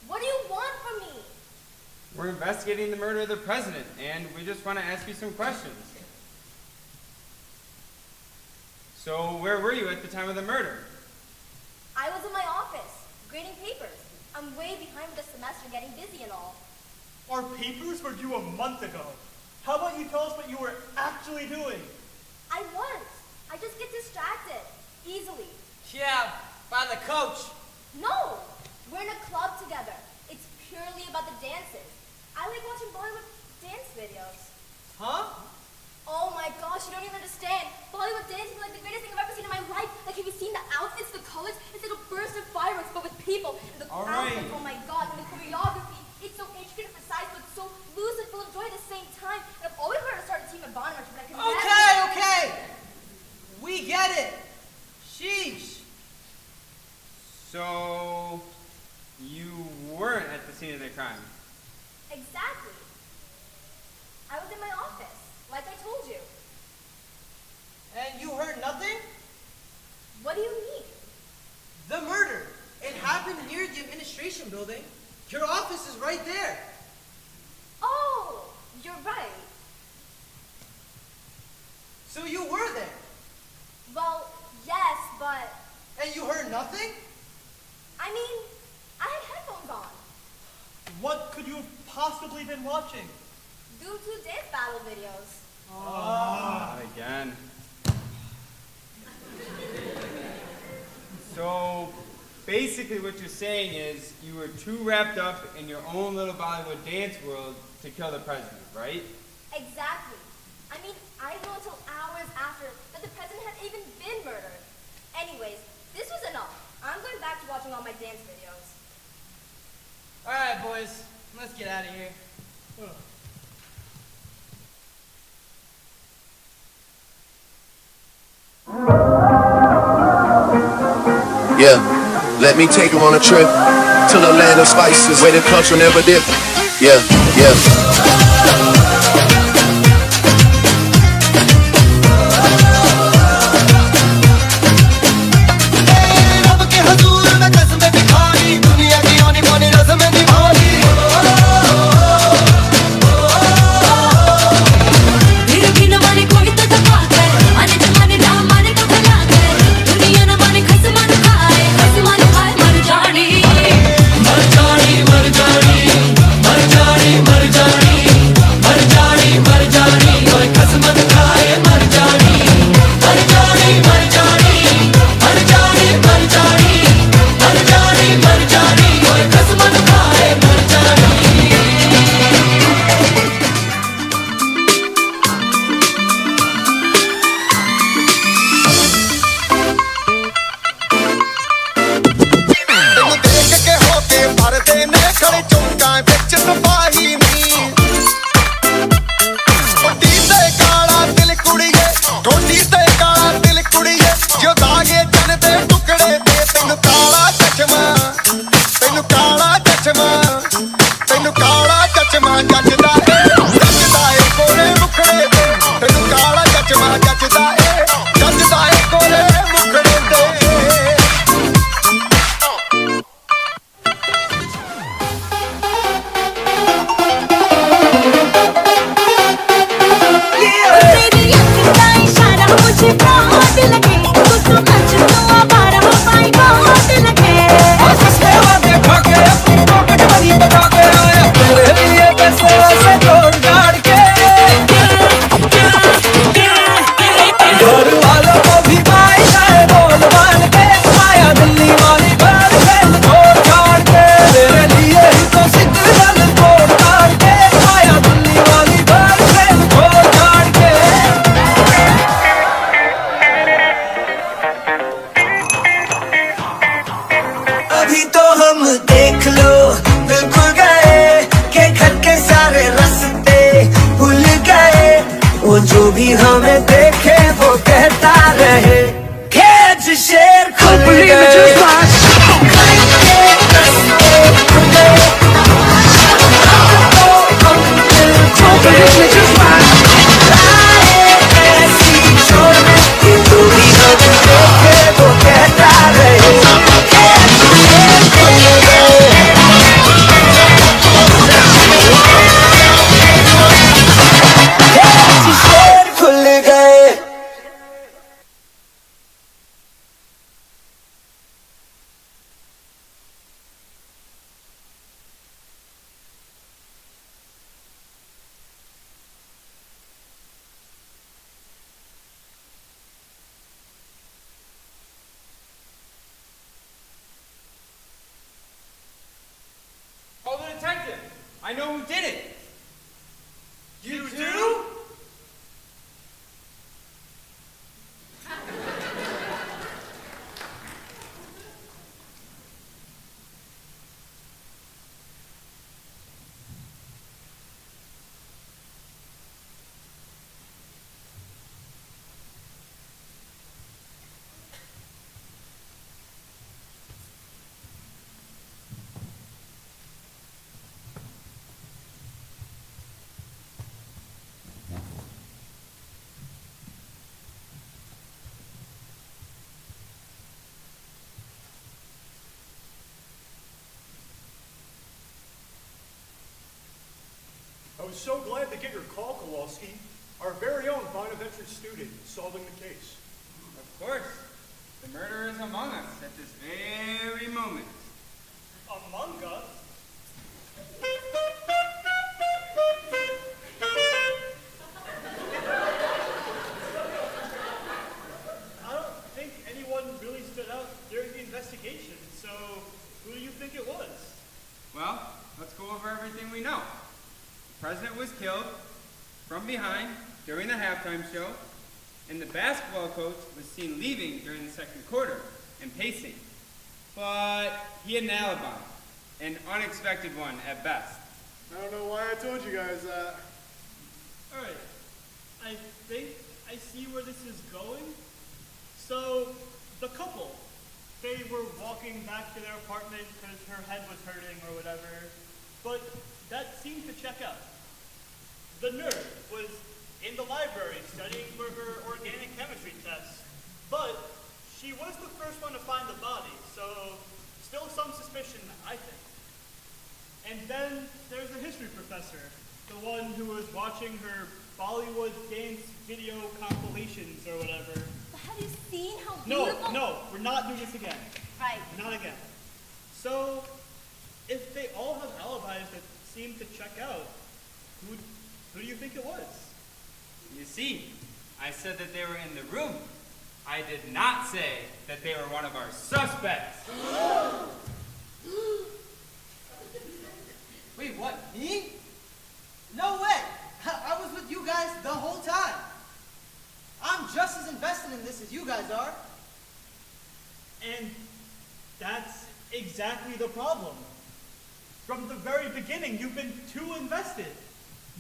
[SPEAKER 6] What do you want from me?
[SPEAKER 12] We're investigating the murder of the president, and we just want to ask you some questions. So, where were you at the time of the murder?
[SPEAKER 6] I was in my office, grading papers. I'm way behind with the semester, getting busy and all.
[SPEAKER 5] Our papers were due a month ago. How about you tell us what you were actually doing?
[SPEAKER 6] I was. I just get distracted, easily.
[SPEAKER 9] Yeah, by the coach.
[SPEAKER 6] No! We're in a club together. It's purely about the dances. I like watching Bollywood dance videos.
[SPEAKER 9] Huh?
[SPEAKER 6] Oh my gosh, you don't even understand. Bollywood dancing is like the greatest thing I've ever seen in my life. Like, have you seen the outfits, the colors? It's like a burst of fireworks, but with people. And the outfits, oh my god, and the choreography. It's so intricate and precise, but so loose and full of joy at the same time. And I've always wanted to start a team at Bonner, but I can
[SPEAKER 9] Okay. We get it. Sheesh.
[SPEAKER 12] So, you weren't at the scene of the crime?
[SPEAKER 6] Exactly. I was in my office, like I told you.
[SPEAKER 9] And you heard nothing?
[SPEAKER 6] What do you mean?
[SPEAKER 9] The murder. It happened near the administration building. Your office is right there.
[SPEAKER 6] Oh, you're right.
[SPEAKER 9] So you were there?
[SPEAKER 6] Well, yes, but...
[SPEAKER 9] And you heard nothing?
[SPEAKER 6] I mean, I had headphones on.
[SPEAKER 5] What could you have possibly been watching?
[SPEAKER 6] Due to dance battle videos.
[SPEAKER 12] Not again. So, basically what you're saying is you were too wrapped up in your own little Bollywood dance world to kill the president, right?
[SPEAKER 6] Exactly. I mean, I didn't know until hours after that the president had even been murdered. Anyways, this was enough. I'm going back to watching all my dance videos.
[SPEAKER 9] All right, boys. Let's get out of here.
[SPEAKER 15] Yeah, let me take you on a trip to the land of spices where the culture never dip. Yeah, yeah.
[SPEAKER 12] I know who did it.
[SPEAKER 9] You do?
[SPEAKER 5] so glad to get your call, Kowalski. Our very own Bonaventure student solving the case.
[SPEAKER 12] Of course. The murderer is among us at this very moment.
[SPEAKER 5] Among us? I don't think anyone really stood out during the investigation, so who do you think it was?
[SPEAKER 12] Well, let's go over everything we know. The president was killed from behind during the halftime show, and the basketball coach was seen leaving during the second quarter and pacing. But he had an alibi, an unexpected one at best.
[SPEAKER 14] I don't know why I told you guys that.
[SPEAKER 5] Alright, I think I see where this is going. So, the couple, they were walking back to their apartment because her head was hurting or whatever, but that seemed to check out. The nurse was in the library studying for her organic chemistry test, but she was the first one to find the body, so still some suspicion, I think. And then there's the history professor, the one who was watching her Bollywood dance video compilations or whatever.
[SPEAKER 6] But have you seen how beautiful?
[SPEAKER 5] No, we're not doing this again.
[SPEAKER 6] Right.
[SPEAKER 5] Not again. So, if they all have alibis that seem to check out, who do you think it was?
[SPEAKER 12] You see, I said that they were in the room. I did not say that they were one of our suspects.
[SPEAKER 9] Wait, what? Me? No way! I was with you guys the whole time. I'm just as invested in this as you guys are.
[SPEAKER 5] And that's exactly the problem. From the very beginning, you've been too invested.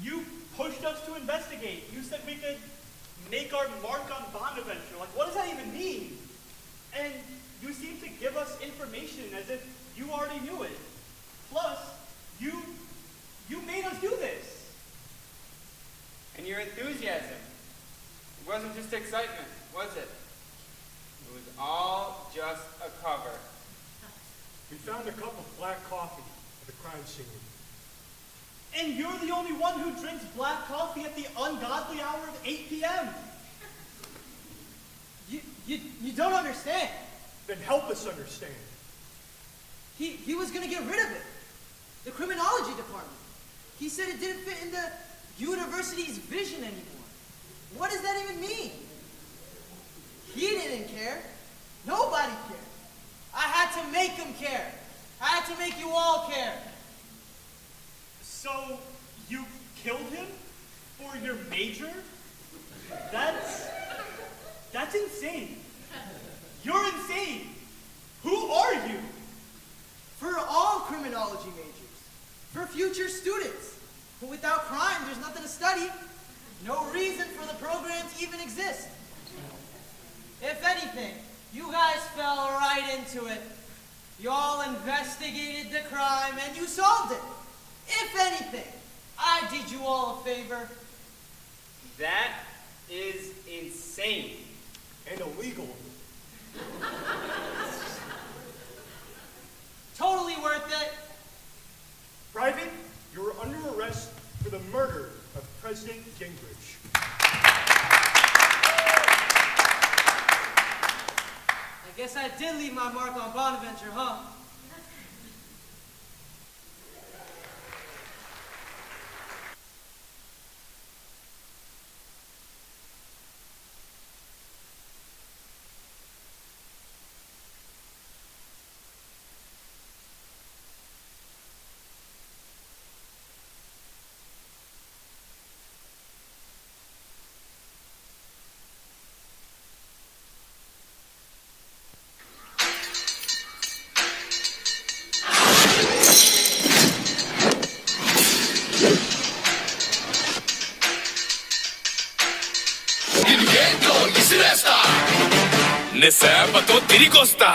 [SPEAKER 5] You pushed us to investigate. You said we could make our mark on Bonaventure. Like, what does that even mean? And you seem to give us information as if you already knew it. Plus, you made us do this.
[SPEAKER 12] And your enthusiasm, it wasn't just excitement, was it? It was all just a cover.
[SPEAKER 5] We found a cup of black coffee at the crime scene. And you're the only one who drinks black coffee at the ungodly hour of 8 p.m.
[SPEAKER 9] You don't understand.
[SPEAKER 5] Then help us understand.
[SPEAKER 9] He was gonna get rid of it. The criminology department. He said it didn't fit in the university's vision anymore. What does that even mean? He didn't care. Nobody cared. I had to make him care. I had to make you all care.
[SPEAKER 5] So, you killed him? For your major? That's insane. You're insane. Who are you?
[SPEAKER 9] For all criminology majors. For future students. Without crime, there's nothing to study. No reason for the program to even exist. If anything, you guys fell right into it. You all investigated the crime and you solved it. If anything, I did you all a favor.
[SPEAKER 12] That is insane.
[SPEAKER 5] And illegal.
[SPEAKER 9] Totally worth it.
[SPEAKER 5] Private, you are under arrest for the murder of President Gingerich.
[SPEAKER 9] I guess I did leave my mark on Bonaventure, huh?
[SPEAKER 10] నే సేపతో తిరిగొస్తా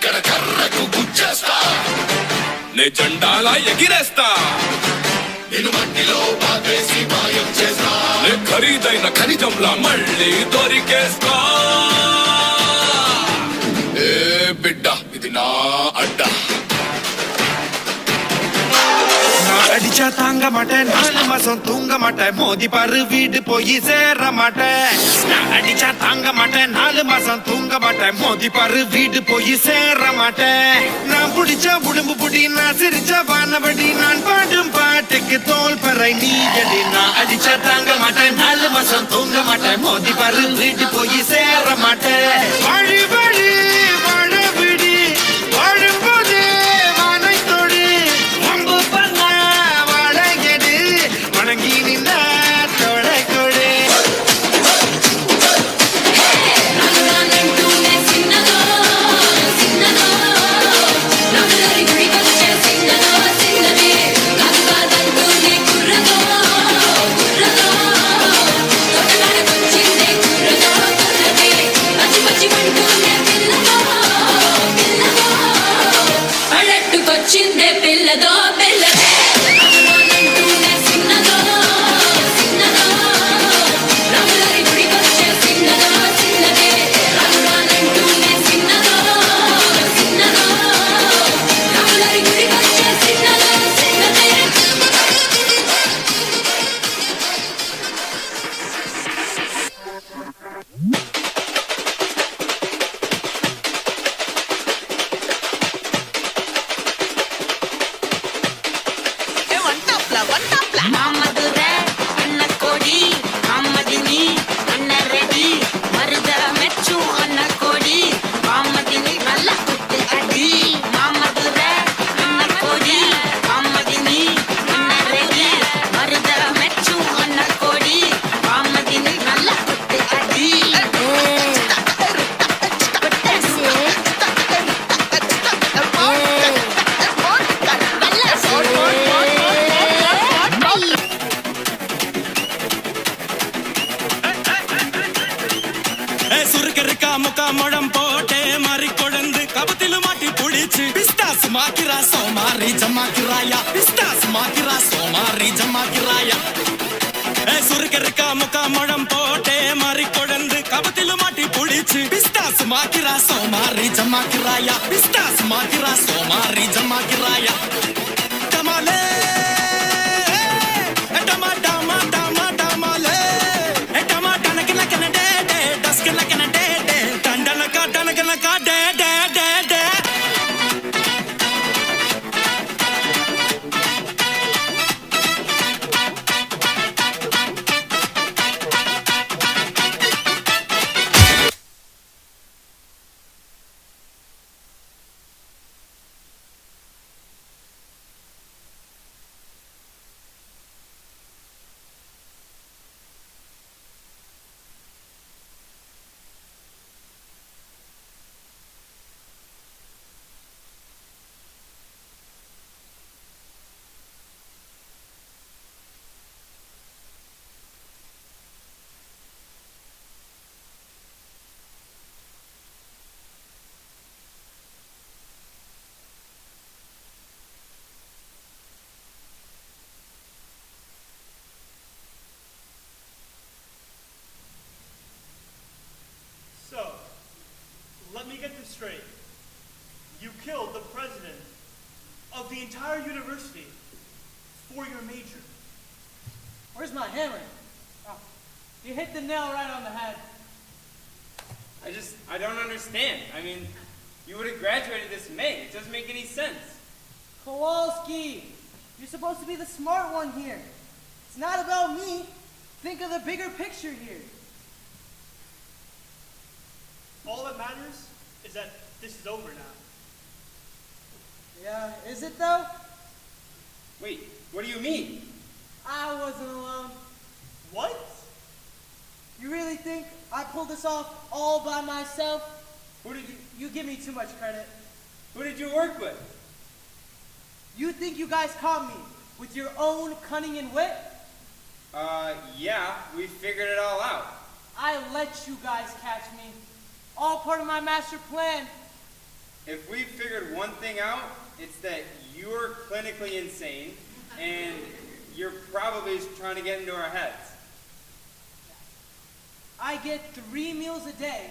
[SPEAKER 10] కరకర్రకు గుచ్చేస్తా నే జెండాలా ఎగిరేస్తా నేను మట్టిలో పాతేసి మాయం చేస్తా నే ఖరీదైన ఖనిజంలా మళ్ళీ దొరికేస్తా ఏ బిడ్డ ఇది నా అడ్డ నా அடிச்சா தாங்க மாட்டேன் 4 மாசம் தூங்க மாட்டேன் மோதி பாரு வீடு போய் சேர மாட்டேன் நான் அடிச்சா தாங்க மாட்டேன் 4 மாசம் தூங்க மாட்டேன் மோதி பாரு வீடு போய் சேர மாட்டேன் நான் புடிச்சா உடம்பு புடி நான் சிரிச்சா வானபடி நான் பாடும் பாட்டுக்கு தோல் பறை நீ அடி நான் அடிச்சா தாங்க மாட்டேன் 4 மாசம் தூங்க மாட்டேன் மோதி பாரு வீடு போய் சேர மாட்டேன் வழி வழி வாழ விடி வாழும்போது வானை தொடு வம்பு பண்ண வாழகெடு வணங்கி நின்ன தொலை கொடு
[SPEAKER 16] చిందే పిల్లదో పిల్లదే అనుమానంటూనే చిన్నదో చిన్నదో రంగులరి గుడికొచ్చే చిన్నదో చిన్నదే అనుమానంటూనే చిన్నదో చిన్నదో రంగులరి గుడికొచ్చే చిన్నదో చిన్నదే மாமதுரை அண்ண கோடி மாமதினி அண்ண ரெடி மருத மெச்சும் அண்ண கோடி மாமதினி நல்ல குத்து அடி மாமதுரை அண்ண கோடி மாமதினி அண்ண ரெடி மருத மெச்சும் அண்ண கோடி மாமதினி நல்ல குத்து அடி
[SPEAKER 10] சுருக்கருக்கா முக்கா முழம் போட்டே மாறி கொழுந்து கபத்தில மாட்டி புடிச்சு பிஸ்தாஸ் மாக்கிரா சோமாரி ஜமாக்கிராயா பிஸ்தாஸ் மாக்கிரா சோமாரி ஜமாக்கிராயா சுருக்கருக்கா முக்கா முழம் போட்டே மாறி கொழுந்து கபத்தில மாட்டி புடிச்சு பிஸ்தாஸ் மாக்கிரா சோமாரி ஜமாக்கிராயா பிஸ்தாஸ் மாக்கிரா சோமாரி ஜமாக்கிராயா டமாலே டமா டமா டமா டமாலே டமா டனக்கன கனடே டஸ்கன கனடே டண்டனக டனகனக டே டே டே டே
[SPEAKER 5] So, let me get this straight. You killed the president of the entire university for your major.
[SPEAKER 9] Where's my hammer? Oh, you hit the nail right on the head.
[SPEAKER 12] I don't understand. I mean, you would have graduated this May. It doesn't make any sense.
[SPEAKER 9] Kowalski, you're supposed to be the smart one here. It's not about me. Think of the bigger picture here.
[SPEAKER 5] All that matters is that this is over now.
[SPEAKER 9] Yeah, is it though?
[SPEAKER 12] Wait, what do you mean?
[SPEAKER 9] I wasn't alone.
[SPEAKER 5] What?
[SPEAKER 9] You really think I pulled this off all by myself?
[SPEAKER 12] Who did you...
[SPEAKER 9] You give me too much credit.
[SPEAKER 12] Who did you work with?
[SPEAKER 9] You think you guys caught me with your own cunning and wit?
[SPEAKER 12] Yeah, we figured it all out.
[SPEAKER 9] I let you guys catch me. All part of my master plan.
[SPEAKER 12] If we figured one thing out, it's that you're clinically insane and you're probably just trying to get into our heads.
[SPEAKER 9] I get 3 meals a day,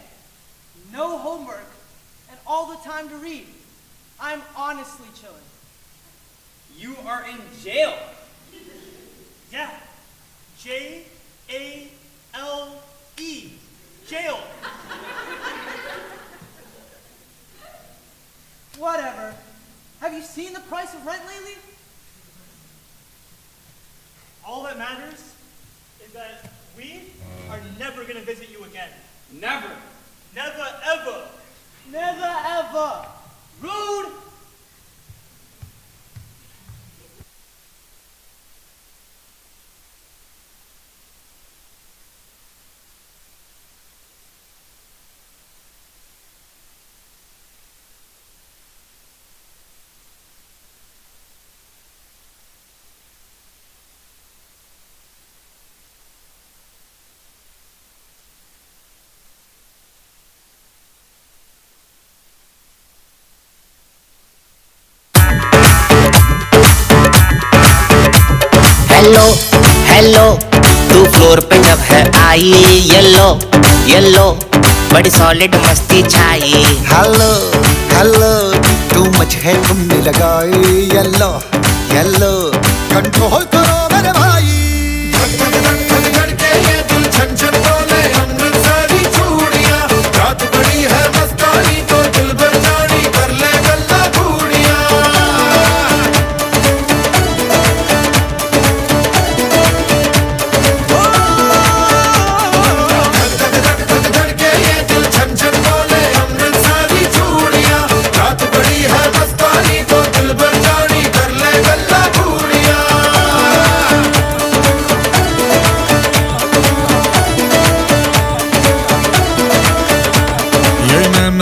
[SPEAKER 9] no homework, and all the time to read. I'm honestly chilling.
[SPEAKER 12] You are in jail.
[SPEAKER 5] Yeah. Jale. Jail.
[SPEAKER 9] Whatever. Have you seen the price of rent lately?
[SPEAKER 5] All that matters is that we are never going to visit you again.
[SPEAKER 12] Never.
[SPEAKER 5] Never, ever.
[SPEAKER 9] Never ever.
[SPEAKER 5] Rude.
[SPEAKER 16] Hello hello तू floor पे जब है आई yellow yellow बड़ी solid मस्ती छाई
[SPEAKER 17] hello hello तू much है तुमने लगाई येलो येलो कंट्रोल करो मेरे भाई के ये दिल छन छन बोले अमृतसरी चूड़ियां रात बड़ी है मस्तानी तो दिल भर जानी कर ले गल्ला बूढ़ियां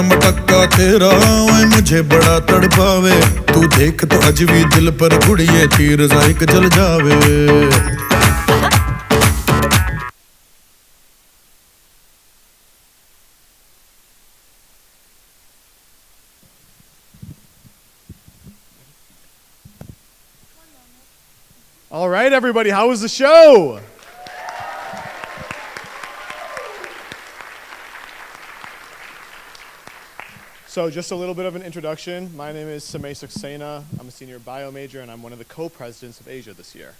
[SPEAKER 18] मटक्का तेरा ओए मुझे बड़ा तड़पावे तू देख तो अज भी दिल पर गुड़िए तीर जाइक जल जावे
[SPEAKER 14] All right, everybody, how was the show? So just a little bit of an introduction. My name is Samay Saxena. I'm a senior bio major, and I'm one of the co-presidents of Asia this year.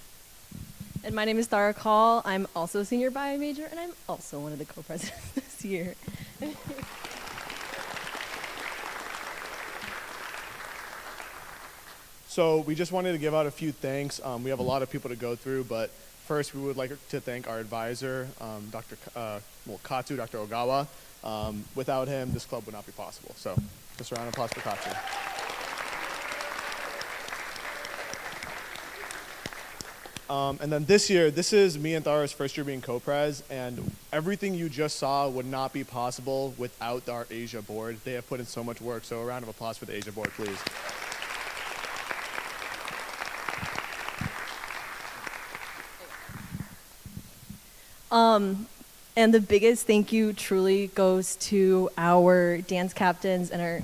[SPEAKER 19] And my name is Dara Call. I'm also a senior bio major, and I'm also one of the co-presidents this year.
[SPEAKER 14] So we just wanted to give out a few thanks. We have a lot of people to go through, but first we would like to thank our advisor, Dr. Ogawa. Without him, this club would not be possible. So just a round of applause for Katsu. And then this year, this is me and Thara's first year being co-pres, and everything you just saw would not be possible without our Asia board. They have put in so much work, so a round of applause for the Asia board, please.
[SPEAKER 19] And the biggest thank you truly goes to our dance captains and our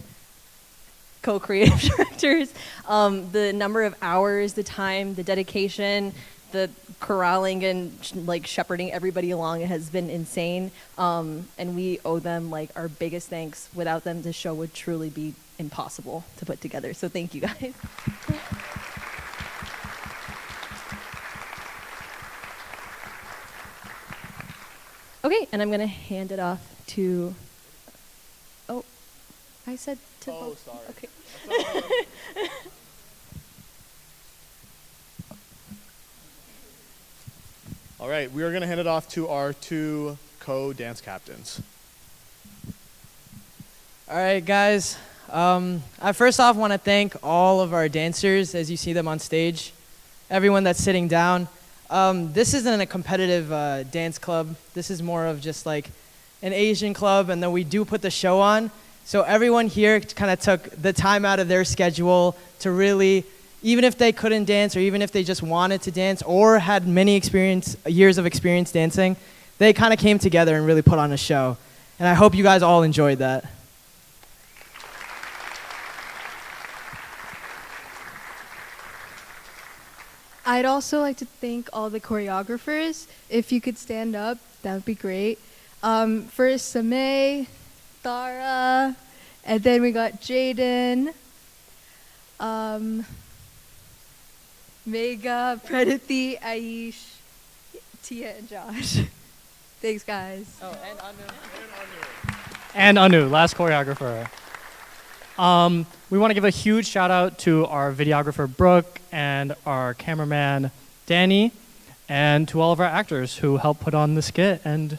[SPEAKER 19] co-creative directors. The number of hours, the time, the dedication, the corralling and like shepherding everybody along has been insane. And we owe them like our biggest thanks. Without them, this show would truly be impossible to put together. So thank you guys. Okay, and I'm gonna hand it off to. Oh, I said to.
[SPEAKER 14] Oh,
[SPEAKER 19] both.
[SPEAKER 14] sorry.
[SPEAKER 19] Okay.
[SPEAKER 14] All right, we are going to hand it off to our two co-dance captains.
[SPEAKER 9] All right, guys. I first off want to thank all of our dancers as you see them on stage, everyone that's sitting down. This isn't a competitive dance club. This is more of just like an Asian club, and then we do put the show on. So everyone here kind of took the time out of their schedule to really, even if they couldn't dance or even if they just wanted to dance or had many years of experience dancing, they kind of came together and really put on a show. And I hope you guys all enjoyed that.
[SPEAKER 20] I'd also like to thank all the choreographers. If you could stand up, that would be great. First, Samay, Thara, and then we got Jaden. Mega, Praditi, Aish, Tia, and Josh. Thanks, guys.
[SPEAKER 9] Oh, and Anu.
[SPEAKER 21] And Anu, last choreographer. We want to give a huge shout out to our videographer Brooke and our cameraman Danny, and to all of our actors who helped put on the skit and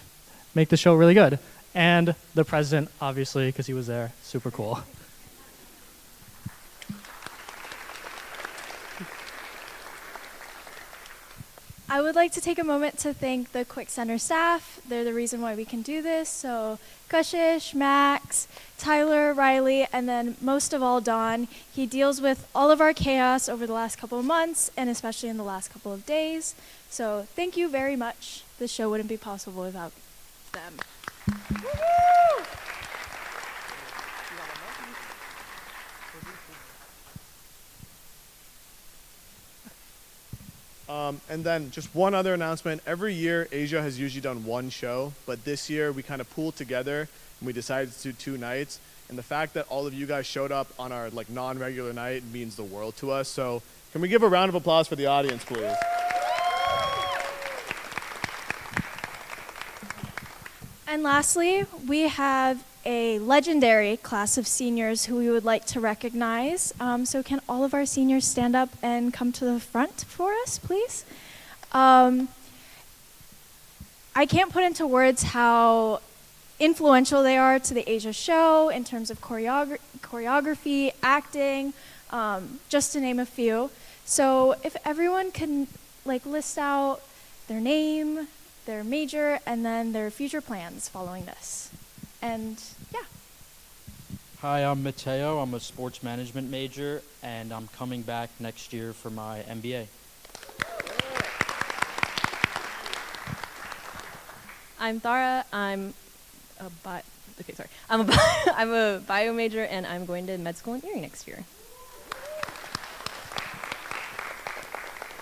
[SPEAKER 21] make the show really good. And the president, obviously, because he was there. Super cool.
[SPEAKER 6] I would like to take a moment to thank the Quick Center staff. They're the reason why we can do this. So Kushish, Max, Tyler, Riley, and then most of all, Don. He deals with all of our chaos over the last couple of months, and especially in the last couple of days. So thank you very much. This show wouldn't be possible without them. Woo-hoo!
[SPEAKER 14] And then just one other announcement. Every year, Asia has usually done one show, but this year we kind of pooled together and we decided to do 2 nights. And the fact that all of you guys showed up on our non-regular night means the world to us. So can we give a round of applause for the audience, please?
[SPEAKER 6] And lastly, we have a legendary class of seniors who we would like to recognize. So can all of our seniors stand up and come to the front for us, please? I can't put into words how influential they are to the Asia show in terms of choreography, acting, just to name a few. So if everyone can list out their name, their major, and then their future plans following this. And yeah.
[SPEAKER 22] Hi, I'm Mateo. I'm a sports management major, and I'm coming back next year for my MBA.
[SPEAKER 19] I'm Thara. I'm a bio major, and I'm going to med school in Erie next year.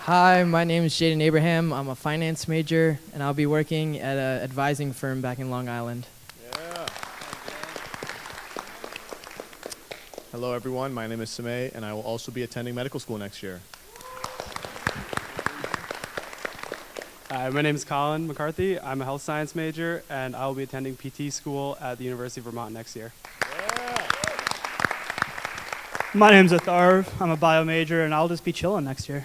[SPEAKER 23] Hi, my name is Jaden Abraham. I'm a finance major, and I'll be working at an advising firm back in Long Island.
[SPEAKER 14] Yeah. Hello, everyone. My name is Samay, and I will also be attending medical school next year.
[SPEAKER 24] Hi, my name is Colin McCarthy. I'm a health science major, and I will be attending PT school at the University of Vermont next year.
[SPEAKER 25] My name's Atharv. I'm a bio major, and I'll just be chilling next year.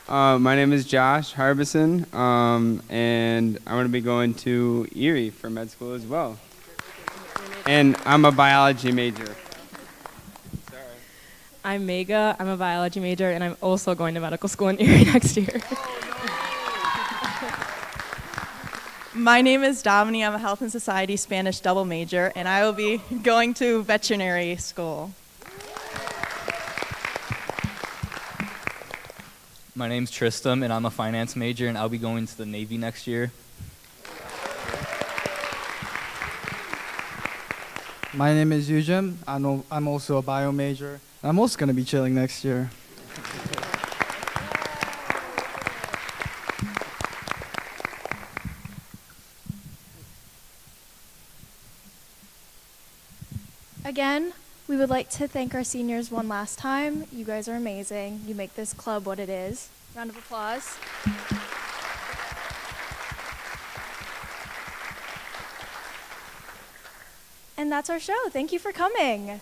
[SPEAKER 12] My name is Josh Harbison, and I'm going to be going to Erie for med school as well. And I'm a biology major.
[SPEAKER 26] I'm Mega. I'm a biology major, and I'm also going to medical school in Erie next year.
[SPEAKER 27] My name is Domini. I'm a health and society Spanish double major, and I will be going to veterinary school.
[SPEAKER 28] My name's Tristam, and I'm a finance major, and I'll be going to the Navy next year.
[SPEAKER 29] My name is Yujim. I'm also a bio major. I'm also going to be chilling next year.
[SPEAKER 6] Again, we would like to thank our seniors one last time. You guys are amazing. You make this club what it is. Round of applause. And that's our show. Thank you for coming.